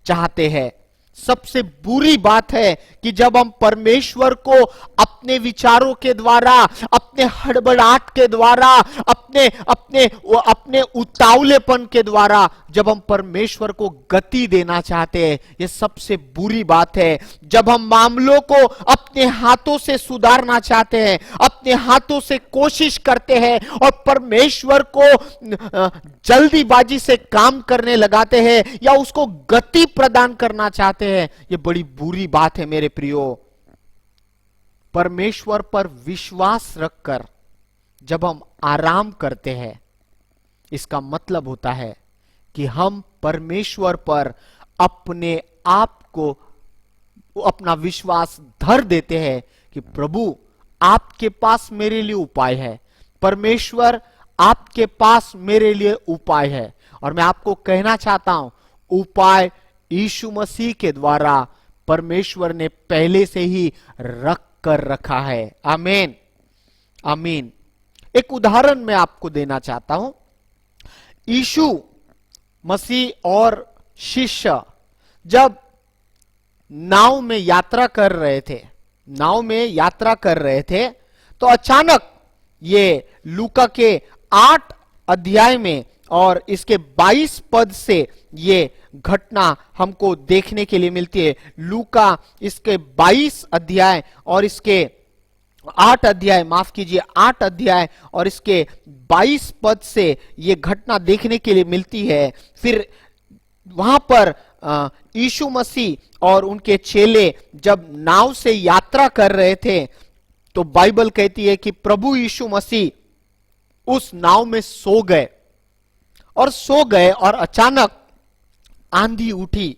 चाहते हैं। सबसे बुरी बात है कि जब हम परमेश्वर को अपने विचारों के द्वारा, अपने हड़बड़ाहट के द्वारा, अपने अपने अपने उतावलेपन के द्वारा जब हम परमेश्वर को गति देना चाहते हैं, यह सबसे बुरी बात है। जब हम मामलों को अपने हाथों से सुधारना चाहते हैं, अपने हाथों से कोशिश करते हैं और परमेश्वर को जल्दीबाजी से काम करने लगाते हैं या उसको गति प्रदान करना चाहते हैं, यह बड़ी बुरी बात है मेरे प्रियो। परमेश्वर पर विश्वास रखकर जब हम आराम करते हैं, इसका मतलब होता है कि हम परमेश्वर पर अपने आप को, अपना विश्वास धर देते हैं कि प्रभु आपके पास मेरे लिए उपाय है, परमेश्वर आपके पास मेरे लिए उपाय है। और मैं आपको कहना चाहता हूं, उपाय यीशु मसीह के द्वारा परमेश्वर ने पहले से ही रख कर रखा है। आमीन, आमीन। एक उदाहरण मैं आपको देना चाहता हूं। यीशु मसीह और शिष्य जब नाव में यात्रा कर रहे थे, तो अचानक ये लूका के 8 अध्याय में और इसके 22 पद से ये घटना हमको देखने के लिए मिलती है। लूका इसके 22 अध्याय और इसके 8 अध्याय, माफ कीजिए 8 अध्याय और इसके 22 पद से ये घटना देखने के लिए मिलती है। फिर वहां पर यीशु मसीह और उनके चेले जब नाव से यात्रा कर रहे थे, तो बाइबल कहती है कि प्रभु यीशु मसीह उस नाव में सो गए और अचानक आंधी उठी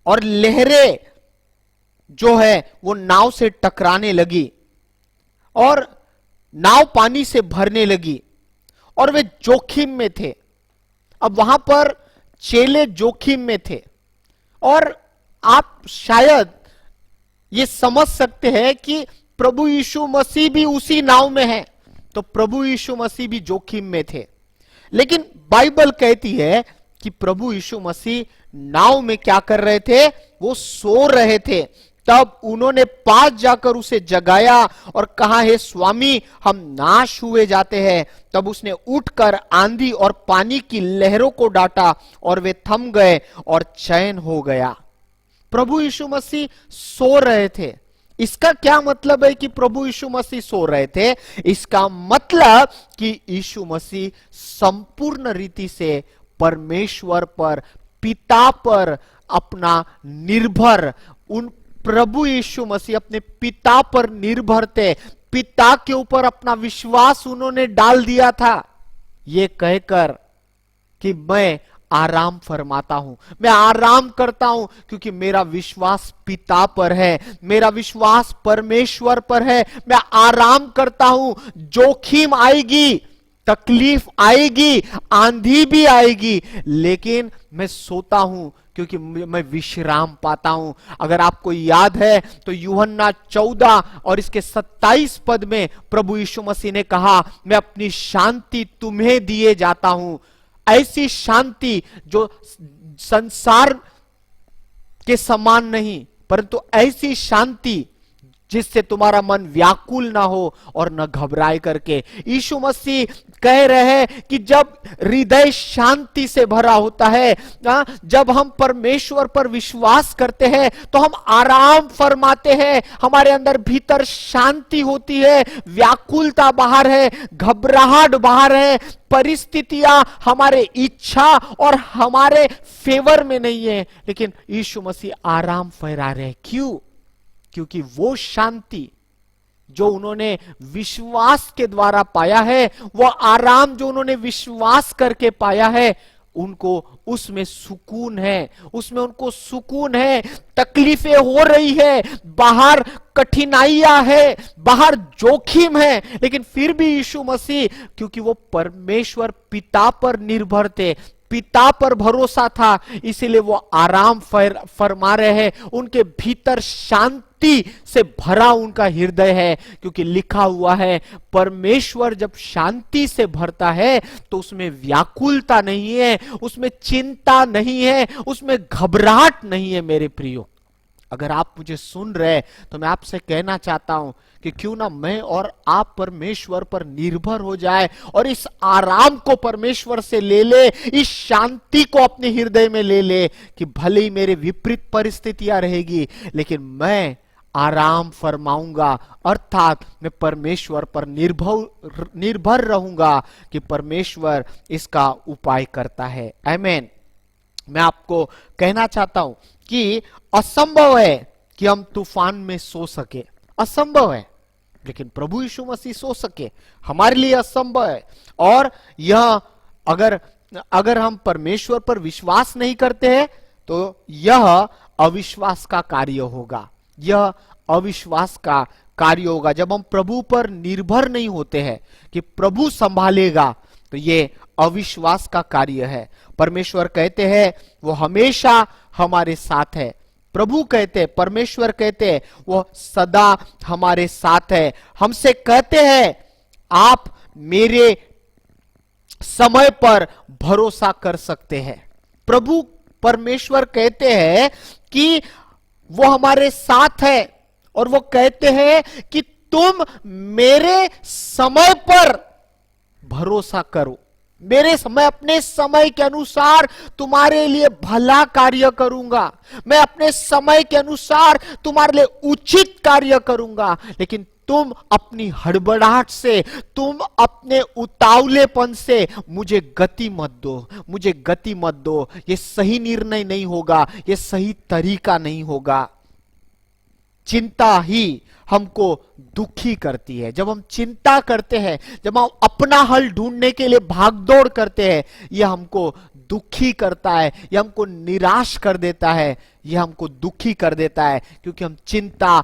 और लहरें जो है वो नाव से टकराने लगी और नाव पानी से भरने लगी और वे जोखिम में थे। अब वहां पर चेले जोखिम में थे और आप शायद ये समझ सकते हैं कि प्रभु यीशु मसीह भी उसी नाव में है, तो प्रभु यीशु मसीह भी जोखिम में थे। लेकिन बाइबल कहती है कि प्रभु यीशु मसीह नाव में क्या कर रहे थे, वो सो रहे थे। तब उन्होंने पास जाकर उसे जगाया और कहा, हे स्वामी, हम नाश हुए जाते हैं। तब उसने उठकर आंधी और पानी की लहरों को डांटा और वे थम गए और चैन हो गया। प्रभु यीशु मसीह सो रहे थे। इसका क्या मतलब है कि प्रभु यीशु मसीह सो रहे थे? इसका मतलब कि यीशु मसीह संपूर्ण रीति से परमेश्वर पर, पिता पर अपना निर्भर, उन प्रभु यीशु मसीह अपने पिता पर निर्भर थे। पिता के ऊपर अपना विश्वास उन्होंने डाल दिया था, ये कहकर कि मैं आराम फरमाता हूं, मैं आराम करता हूं क्योंकि मेरा विश्वास पिता पर है, मेरा विश्वास परमेश्वर पर है। मैं आराम करता हूं, जोखिम आएगी, तकलीफ आएगी, आंधी भी आएगी, लेकिन मैं सोता हूं क्योंकि मैं विश्राम पाता हूं। अगर आपको याद है तो यूहन्ना 14 और इसके 27 पद में प्रभु यीशु मसीह ने कहा, मैं अपनी शांति तुम्हें दिए जाता हूं, ऐसी शांति जो संसार के समान नहीं, परंतु ऐसी शांति जिससे तुम्हारा मन व्याकुल ना हो और न घबराए करके। यीशु मसीह कह रहे हैं कि जब हृदय शांति से भरा होता है, जब हम परमेश्वर पर विश्वास करते हैं तो हम आराम फरमाते हैं, हमारे अंदर भीतर शांति होती है, व्याकुलता बाहर है, घबराहट बाहर है, परिस्थितियां हमारे इच्छा और हमारे फेवर में नहीं है, लेकिन यीशु मसीह आराम फहरा रहे हैं। क्यों? क्योंकि वो शांति जो उन्होंने विश्वास के द्वारा पाया है, वो आराम जो उन्होंने विश्वास करके पाया है, उनको उसमें सुकून है, उसमें उनको सुकून है। तकलीफें हो रही है, बाहर कठिनाइयां है, बाहर जोखिम है, लेकिन फिर भी यीशु मसीह, क्योंकि वो परमेश्वर पिता पर निर्भर थे, पिता पर भरोसा था, इसीलिए वो आराम फरमा रहे हैं। उनके भीतर शांति से भरा उनका हृदय है, क्योंकि लिखा हुआ है परमेश्वर जब शांति से भरता है तो उसमें व्याकुलता नहीं है, उसमें चिंता नहीं है, उसमें घबराहट नहीं है। मेरे प्रियो, अगर आप मुझे सुन रहे हैं तो मैं आपसे कहना चाहता हूं कि क्यों ना मैं और आप परमेश्वर पर निर्भर हो जाए और इस आराम को परमेश्वर से ले ले, इस शांति को अपने हृदय में ले ले कि भले ही मेरे विपरीत परिस्थितियां रहेगी, लेकिन मैं आराम फरमाऊंगा, अर्थात मैं परमेश्वर पर निर्भर रहूंगा कि परमेश्वर इसका उपाय करता है। आमीन। मैं आपको कहना चाहता हूं कि असंभव है कि हम तूफान में सो सके, असंभव है, लेकिन प्रभु यीशु मसीह सो सके, हमारे लिए असंभव है। और यह अगर हम परमेश्वर पर विश्वास नहीं करते हैं तो यह अविश्वास का कार्य होगा, यह अविश्वास का कार्य होगा। जब हम प्रभु पर निर्भर नहीं होते हैं कि प्रभु संभालेगा, तो ये अविश्वास का कार्य है। परमेश्वर कहते हैं वो हमेशा हमारे साथ है, प्रभु कहते हैं, परमेश्वर कहते हैं वो सदा हमारे साथ है। हमसे कहते हैं आप मेरे समय पर भरोसा कर सकते हैं। प्रभु परमेश्वर कहते हैं कि वो हमारे साथ है और वो कहते हैं कि तुम मेरे समय पर भरोसा करो, मेरे समय, अपने समय के अनुसार तुम्हारे लिए भला कार्य करूंगा, मैं अपने समय के अनुसार तुम्हारे लिए उचित कार्य करूंगा। लेकिन तुम अपनी हड़बड़ाहट से, तुम अपने उतावलेपन से मुझे गति मत दो, मुझे गति मत दो। ये सही निर्णय नहीं होगा, ये सही तरीका नहीं होगा। चिंता ही हमको दुखी करती है। जब हम चिंता करते हैं, जब हम अपना हल ढूंढने के लिए भागदौड़ करते हैं, यह हमको दुखी करता है, यह हमको निराश कर देता है, यह हमको दुखी कर देता है, क्योंकि हम चिंता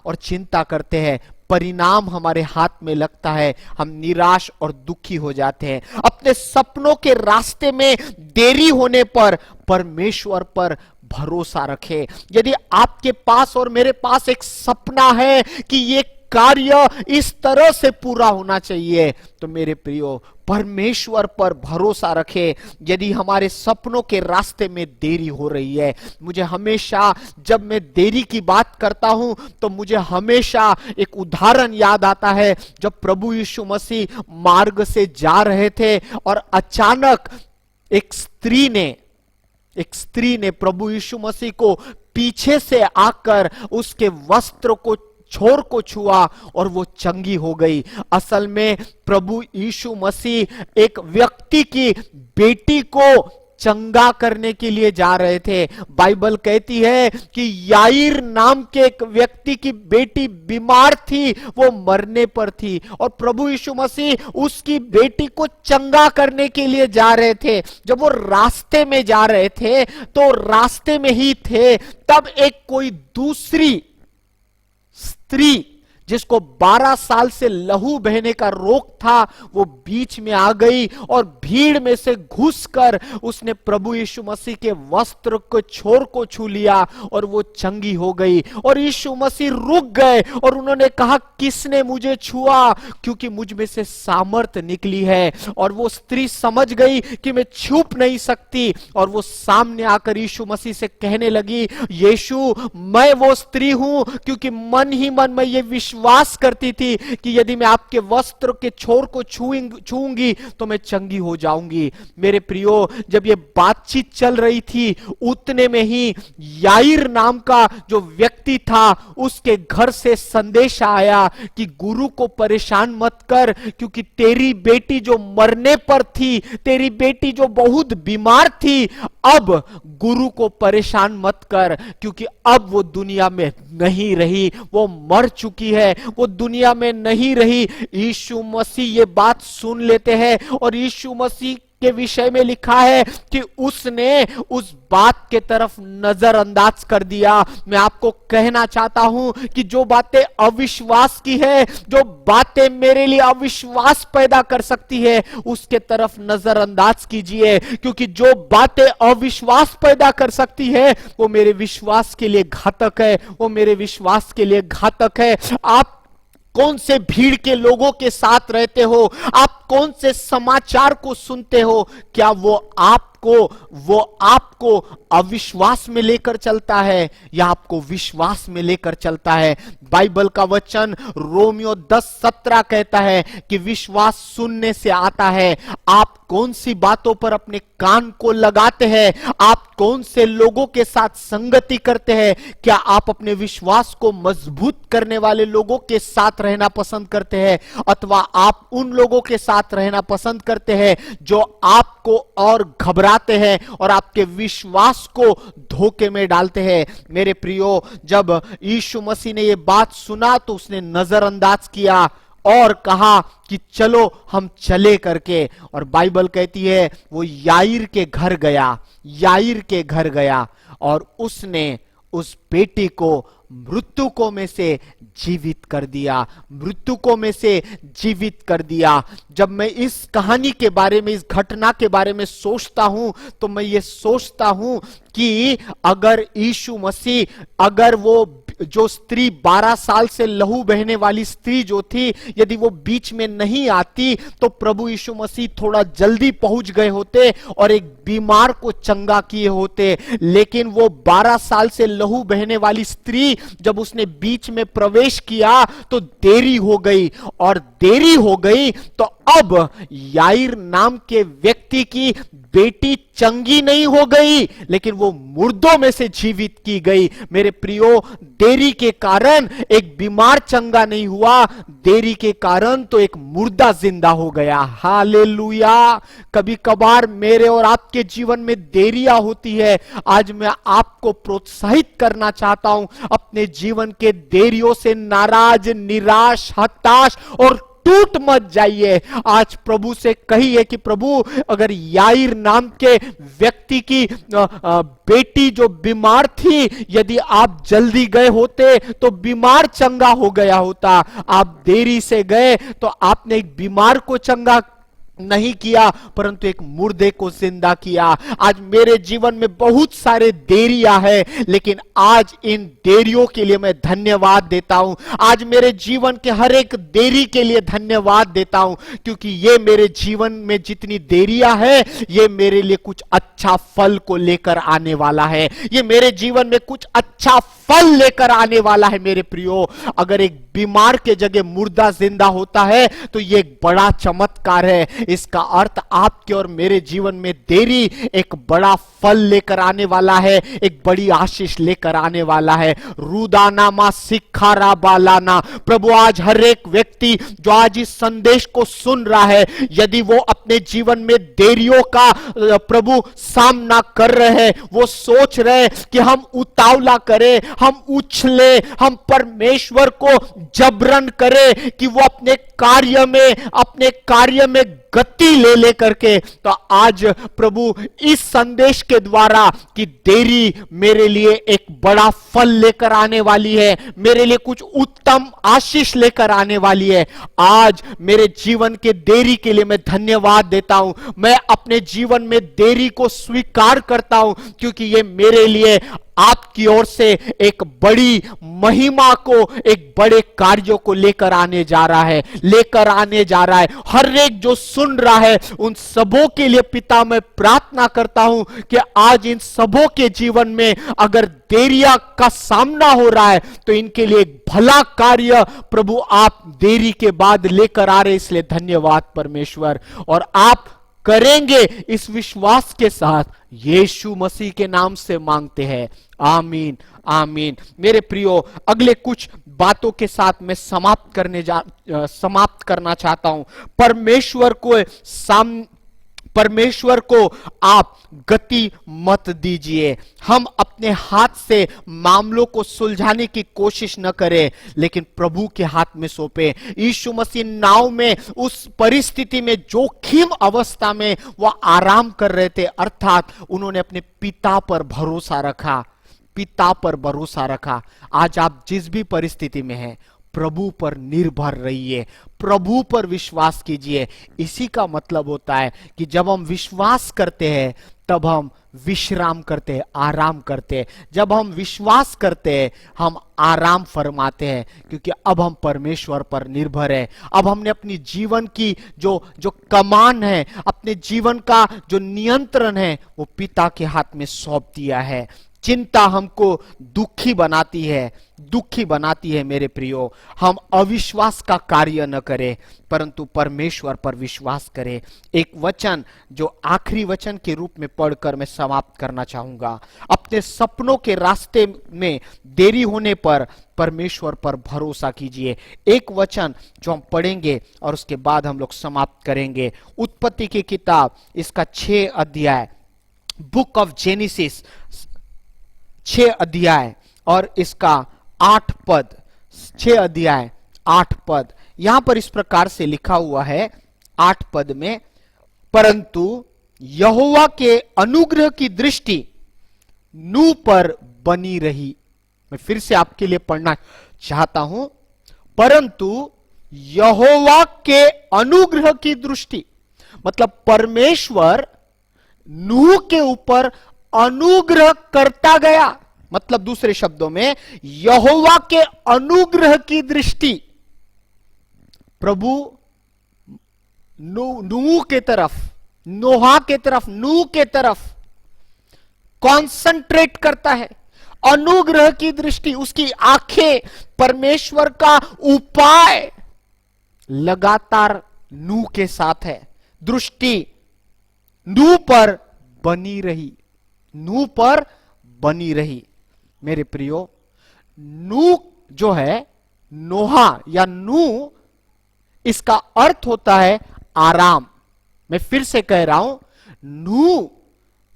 और चिंता करते हैं। परिणाम हमारे हाथ में लगता है, हम निराश और दुखी हो जाते हैं। अपने सपनों के रास्ते में देरी होने पर परमेश्वर पर भरोसा रखें। यदि आपके पास और मेरे पास एक सपना है कि ये कार्य इस तरह से पूरा होना चाहिए, तो मेरे प्रियो परमेश्वर पर भरोसा रखें। यदि हमारे सपनों के रास्ते में देरी हो रही है, मुझे हमेशा, जब मैं देरी की बात करता हूं तो मुझे हमेशा एक उदाहरण याद आता है। जब प्रभु यीशु मसीह मार्ग से जा रहे थे और अचानक एक स्त्री ने प्रभु यीशु मसीह को पीछे से आकर उसके वस्त्र को, छोर को छुआ और वो चंगी हो गई। असल में प्रभु यीशु मसीह एक व्यक्ति की बेटी को चंगा करने के लिए जा रहे थे। बाइबल कहती है कि याईर नाम के एक व्यक्ति की बेटी बीमार थी, वो मरने पर थी, और प्रभु यीशु मसीह उसकी बेटी को चंगा करने के लिए जा रहे थे। जब वो रास्ते में जा रहे थे तो रास्ते में ही थे, तब एक कोई दूसरी स्त्री जिसको 12 साल से लहू बहने का रोग था, वो बीच में आ गई और भीड़ में से घुसकर उसने प्रभु यीशु मसीह के वस्त्र को, छोर को छू लिया और वो चंगी हो गई। और यीशु मसीह रुक गए और उन्होंने कहा, किसने मुझे छुआ? क्योंकि मुझ में से सामर्थ निकली है। और वो स्त्री समझ गई कि मैं छुप नहीं सकती, और वो सामने आकर यीशु मसीह से कहने लगी, यीशु, मैं वो स्त्री हूं क्योंकि मन ही मन में ये विश्वास करती थी कि यदि मैं आपके वस्त्र के छोर को छूंगी तो मैं चंगी हो जाऊंगी। मेरे प्रियो, जब ये बातचीत चल रही थी, उतने में ही याईर नाम का जो व्यक्ति था, उसके घर से संदेशा आया कि गुरु को परेशान मत कर, क्योंकि तेरी बेटी जो मरने पर थी, तेरी बेटी जो बहुत बीमार थी, अब गुरु को परेशान मत कर, क्योंकि अब वो दुनिया में नहीं रही, वो मर चुकी है। है, वो दुनिया में नहीं रही। यीशु मसीह ये बात सुन लेते हैं और यीशु मसीह के विषय में लिखा है कि उसने उस बात के तरफ नजरअंदाज कर दिया। मैं आपको कहना चाहता हूं कि जो बातें अविश्वास की है, जो बातें मेरे लिए अविश्वास पैदा कर सकती है, उसके तरफ नजरअंदाज कीजिए, क्योंकि जो बातें अविश्वास पैदा कर सकती है वो मेरे विश्वास के लिए घातक है, वो मेरे विश्वास के लिए घातक है। आप कौन से भीड़ के लोगों के साथ रहते हो, आप कौन से समाचार को सुनते हो, क्या वो आपको अविश्वास में लेकर चलता है या आपको विश्वास में लेकर चलता है? बाइबल का वचन रोमियो 10:17 कहता है कि विश्वास सुनने से आता है। आप कौन सी बातों पर अपने कान को लगाते हैं, आप कौन से लोगों के साथ संगति करते हैं? क्या आप अपने विश्वास को मजबूत करने वाले लोगों के साथ रहना पसंद करते हैं, अथवा आप उन लोगों के साथ रहना पसंद करते हैं जो आपको और घबराते हैं और आपके विश्वास को धोखे में डालते हैं? मेरे प्रियो, जब यीशु मसीह ने यह बात सुना तो उसने नजरअंदाज किया और कहा कि चलो हम चले करके। और बाइबल कहती है वो याईर के घर गया और उसने उस बेटी को मृतकों में से जीवित कर दिया। जब मैं इस कहानी के बारे में, इस घटना के बारे में सोचता हूं तो मैं ये सोचता हूं कि अगर यीशु मसीह, अगर वो जो स्त्री 12 साल से लहू बहने वाली स्त्री जो थी, यदि वो बीच में नहीं आती तो प्रभु यीशु मसीह थोड़ा जल्दी पहुंच गए होते और एक बीमार को चंगा किए होते। लेकिन वो 12 साल से लहू बहने वाली स्त्री जब उसने बीच में प्रवेश किया तो देरी हो गई, और देरी हो गई तो अब याईर नाम के व्यक्ति की बेटी चंगी नहीं हो गई, लेकिन वो मुर्दों में से जीवित की गई। मेरे प्रियो, देरी के कारण एक बीमार चंगा नहीं हुआ, देरी के कारण तो एक मुर्दा जिंदा हो गया। हालेलुया। कभी कभार मेरे और आपके जीवन में देरियां होती है। आज मैं आपको प्रोत्साहित करना चाहता हूं, अपने जीवन के देरियों से नाराज, निराश, हताश और टूट मत जाइए। आज प्रभु से कहिए कि प्रभु, अगर याईर नाम के व्यक्ति की बेटी जो बीमार थी, यदि आप जल्दी गए होते तो बीमार चंगा हो गया होता। आप देरी से गए तो आपने एक बीमार को चंगा नहीं किया, परंतु एक मुर्दे को जिंदा किया। आज मेरे जीवन में बहुत सारे देरियां हैं, लेकिन आज इन देरियों के लिए मैं धन्यवाद देता हूं। आज मेरे जीवन के हर एक देरी के लिए धन्यवाद देता हूं, क्योंकि ये मेरे जीवन में जितनी देरियां हैं, ये मेरे लिए कुछ अच्छा फल को लेकर आने वाला है। ये मेरे जीवन में कुछ अच्छा फल लेकर आने वाला है। मेरे प्रियो, अगर एक बीमार के जगह मुर्दा जिंदा होता है तो ये एक बड़ा चमत्कार है। इसका अर्थ आपके और मेरे जीवन में देरी एक बड़ा फल लेकर आने वाला है, एक बड़ी आशीष लेकर आने वाला है। रुदाना मा सिखारा बालाना। प्रभु आज हर एक व्यक्ति जो आज इस संदेश को सुन रहा है, यदि वो अपने जीवन में देरियों का प्रभु सामना कर रहे हैं, वो सोच रहे कि हम उतावला करें, हम उछले, हम परमेश्वर को जबरन करें कि वो अपने कार्य में गति ले करके, तो आज प्रभु इस संदेश के द्वारा कि देरी मेरे लिए एक बड़ा फल लेकर आने वाली है, मेरे लिए कुछ उत्तम आशीष लेकर आने वाली है। आज मेरे जीवन के देरी के लिए मैं धन्यवाद देता हूं। मैं अपने जीवन में देरी को स्वीकार करता हूं, क्योंकि ये मेरे लिए आपकी ओर से एक बड़ी महिमा को, एक बड़े कार्यों को लेकर आने जा रहा है। हर एक जो सुन रहा है, उन सबों के लिए पिता मैं प्रार्थना करता हूं कि आज इन सबों के जीवन में अगर देरिया का सामना हो रहा है तो इनके लिए एक भला कार्य प्रभु आप देरी के बाद लेकर आ रहे, इसलिए धन्यवाद परमेश्वर। और आप करेंगे इस विश्वास के साथ, यीशु मसीह के नाम से मांगते हैं, आमीन आमीन। मेरे प्रियो, अगले कुछ बातों के साथ मैं समाप्त करना चाहता हूं। परमेश्वर को आप गति मत दीजिए। हम अपने हाथ से मामलों को सुलझाने की कोशिश न करें, लेकिन प्रभु के हाथ में सौंपे। यीशु मसीह नाव में उस परिस्थिति में, जोखिम अवस्था में वह आराम कर रहे थे, अर्थात उन्होंने अपने पिता पर भरोसा रखा, पिता पर भरोसा रखा। आज आप जिस भी परिस्थिति में हैं, प्रभु पर निर्भर रहिए, प्रभु पर विश्वास कीजिए। इसी का मतलब होता है कि जब हम विश्वास करते हैं तब हम विश्राम करते हैं, आराम करते हैं। जब हम विश्वास करते हैं हम आराम फरमाते हैं, क्योंकि अब हम परमेश्वर पर निर्भर है। अब हमने अपनी जीवन की जो कमान है, अपने जीवन का जो नियंत्रण है, वो पिता के हाथ में सौंप दिया है। चिंता हमको दुखी बनाती है मेरे प्रियो। हम अविश्वास का कार्य न करें, परंतु परमेश्वर पर विश्वास करें। एक वचन जो आखिरी वचन के रूप में पढ़कर मैं समाप्त करना चाहूंगा। अपने सपनों के रास्ते में देरी होने पर परमेश्वर पर भरोसा कीजिए। एक वचन जो हम पढ़ेंगे और उसके बाद हम लोग समाप्त करेंगे। उत्पत्ति की किताब, इसका 6 अध्याय, बुक ऑफ जेनेसिस 6 अध्याय और इसका 8 पद, 6 अध्याय 8 पद। यहां पर इस प्रकार से लिखा हुआ है 8 पद में, परंतु यहोवा के अनुग्रह की दृष्टि नूह पर बनी रही। मैं फिर से आपके लिए पढ़ना चाहता हूं, परंतु यहोवा के अनुग्रह की दृष्टि, मतलब परमेश्वर नूह के ऊपर अनुग्रह करता गया। मतलब दूसरे शब्दों में, यहोवा के अनुग्रह की दृष्टि प्रभु नूह के तरफ, नोहा के तरफ, नूह के तरफ कॉन्सेंट्रेट करता है। अनुग्रह की दृष्टि, उसकी आंखें, परमेश्वर का उपाय लगातार नूह के साथ है। दृष्टि नूह पर बनी रही, नूह पर बनी रही। मेरे प्रियो, नूह जो है, नोहा या नूह, इसका अर्थ होता है आराम। मैं फिर से कह रहा हूं, नूह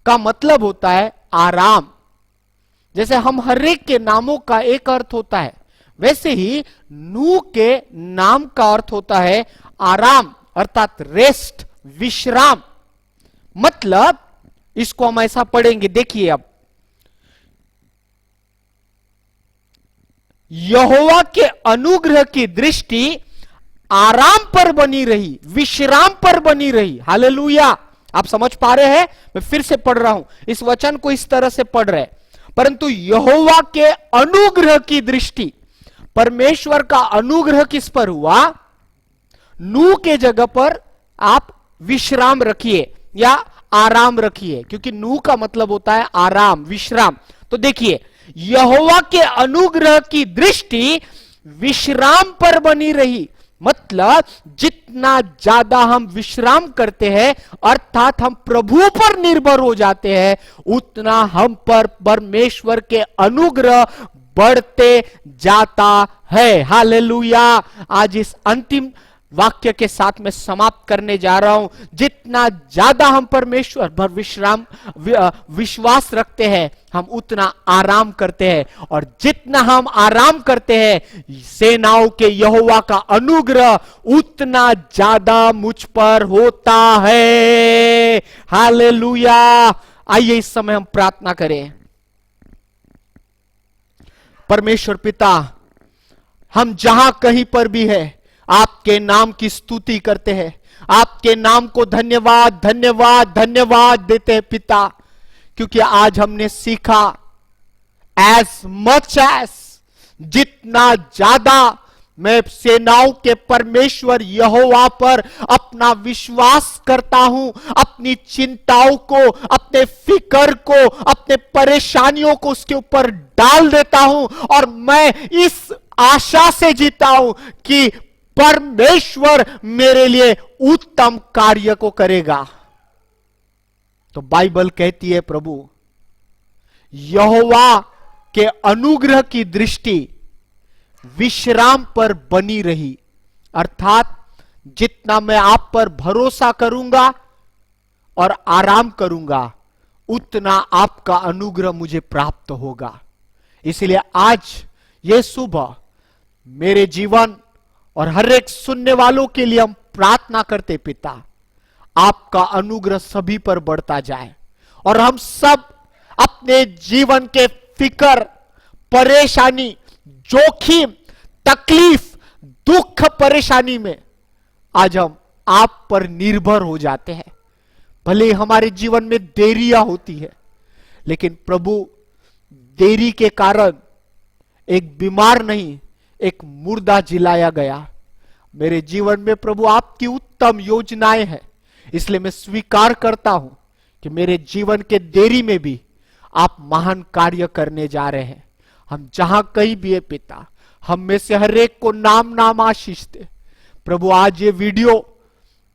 का मतलब होता है आराम। जैसे हम हर एक के नामों का एक अर्थ होता है, वैसे ही नूह के नाम का अर्थ होता है आराम, अर्थात रेस्ट, विश्राम। मतलब इसको हम ऐसा पढ़ेंगे, देखिए अब, यहोवा के अनुग्रह की दृष्टि आराम पर बनी रही, विश्राम पर बनी रही। हालेलुया। आप समझ पा रहे हैं? मैं फिर से पढ़ रहा हूं, इस वचन को इस तरह से पढ़ रहे, परंतु यहोवा के अनुग्रह की दृष्टि, परमेश्वर का अनुग्रह किस पर हुआ? नूह के जगह पर आप विश्राम रखिए या आराम रखिए, क्योंकि नूह का मतलब होता है आराम, विश्राम। तो देखिए, यहोवा के अनुग्रह की दृष्टि विश्राम पर बनी रही। मतलब जितना ज्यादा हम विश्राम करते हैं, अर्थात हम प्रभु पर निर्भर हो जाते हैं, उतना हम पर परमेश्वर के अनुग्रह बढ़ते जाता है। हालेलुया। आज इस अंतिम वाक्य के साथ मैं समाप्त करने जा रहा हूं। जितना ज्यादा हम परमेश्वर पर विश्वास रखते हैं, हम उतना आराम करते हैं, और जितना हम आराम करते हैं, सेनाओं के यहोवा का अनुग्रह उतना ज्यादा मुझ पर होता है। हालेलुया। आइए इस समय हम प्रार्थना करें। परमेश्वर पिता, हम जहां कहीं पर भी है, आपके नाम की स्तुति करते हैं, आपके नाम को धन्यवाद धन्यवाद धन्यवाद देते हैं पिता, क्योंकि आज हमने सीखा, एज मच एज, जितना ज्यादा मैं सेनाओं के परमेश्वर यहोवा पर अपना विश्वास करता हूं, अपनी चिंताओं को, अपने फिक्र को, अपने परेशानियों को उसके ऊपर डाल देता हूं, और मैं इस आशा से जीता हूं कि परमेश्वर मेरे लिए उत्तम कार्य को करेगा। तो बाइबल कहती है, प्रभु, यहोवा के अनुग्रह की दृष्टि विश्राम पर बनी रही, अर्थात जितना मैं आप पर भरोसा करूंगा, और आराम करूंगा उतना आपका अनुग्रह मुझे प्राप्त होगा। इसलिए आज ये सुबह मेरे जीवन और हर एक सुनने वालों के लिए हम प्रार्थना करते पिता, आपका अनुग्रह सभी पर बढ़ता जाए और हम सब अपने जीवन के फिकर, परेशानी, जोखिम, तकलीफ, दुख, परेशानी में आज हम आप पर निर्भर हो जाते हैं। भले ही हमारे जीवन में देरियां होती है, लेकिन प्रभु देरी के कारण एक बीमार नहीं, एक मुर्दा जिलाया गया। मेरे जीवन में प्रभु आपकी उत्तम योजनाएं हैं, इसलिए मैं स्वीकार करता हूं कि मेरे जीवन के देरी में भी आप महान कार्य करने जा रहे हैं। हम जहां कहीं भी है पिता, हम में से हर एक को नाम नाम आशीष दे। प्रभु आज ये वीडियो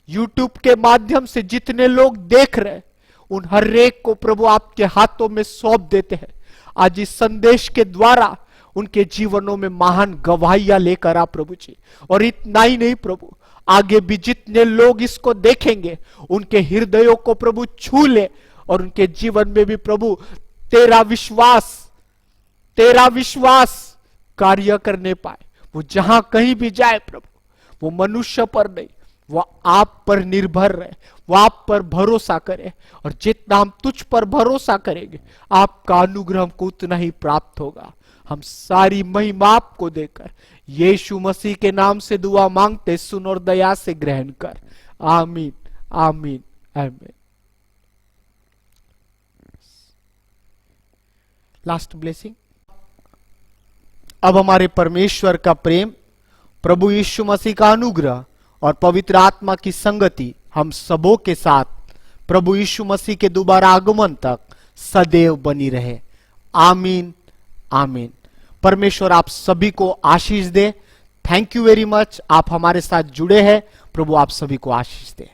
YouTube के माध्यम से जितने लोग देख रहे हैं, उन हर एक को प्रभु आपके हाथों में सौंप देते हैं। आज इस संदेश के द्वारा उनके जीवनों में महान गवाहियां लेकर आ प्रभु जी। और इतना ही नहीं प्रभु, आगे भी जितने लोग इसको देखेंगे उनके हृदयों को प्रभु छू ले और उनके जीवन में भी प्रभु तेरा विश्वास कार्य करने पाए। वो जहां कहीं भी जाए प्रभु, वो मनुष्य पर नहीं, वो आप पर निर्भर रहे, वो आप पर भरोसा करे। और जितना हम तुझ पर भरोसा करेंगे, आपका अनुग्रह हमको उतना ही प्राप्त होगा। हम सारी महिमा आपको देकर यीशु मसीह के नाम से दुआ मांगते, सुन और दया से ग्रहण कर। आमीन, आमीन, आमीन। Last blessing. अब हमारे परमेश्वर का प्रेम, प्रभु यीशु मसीह का अनुग्रह और पवित्र आत्मा की संगति हम सबों के साथ प्रभु यीशु मसीह के दोबारा आगमन तक सदैव बनी रहे। आमीन, आमीन। परमेश्वर आप सभी को आशीष दे। थैंक यू वेरी मच, आप हमारे साथ जुड़े हैं। प्रभु आप सभी को आशीष दे।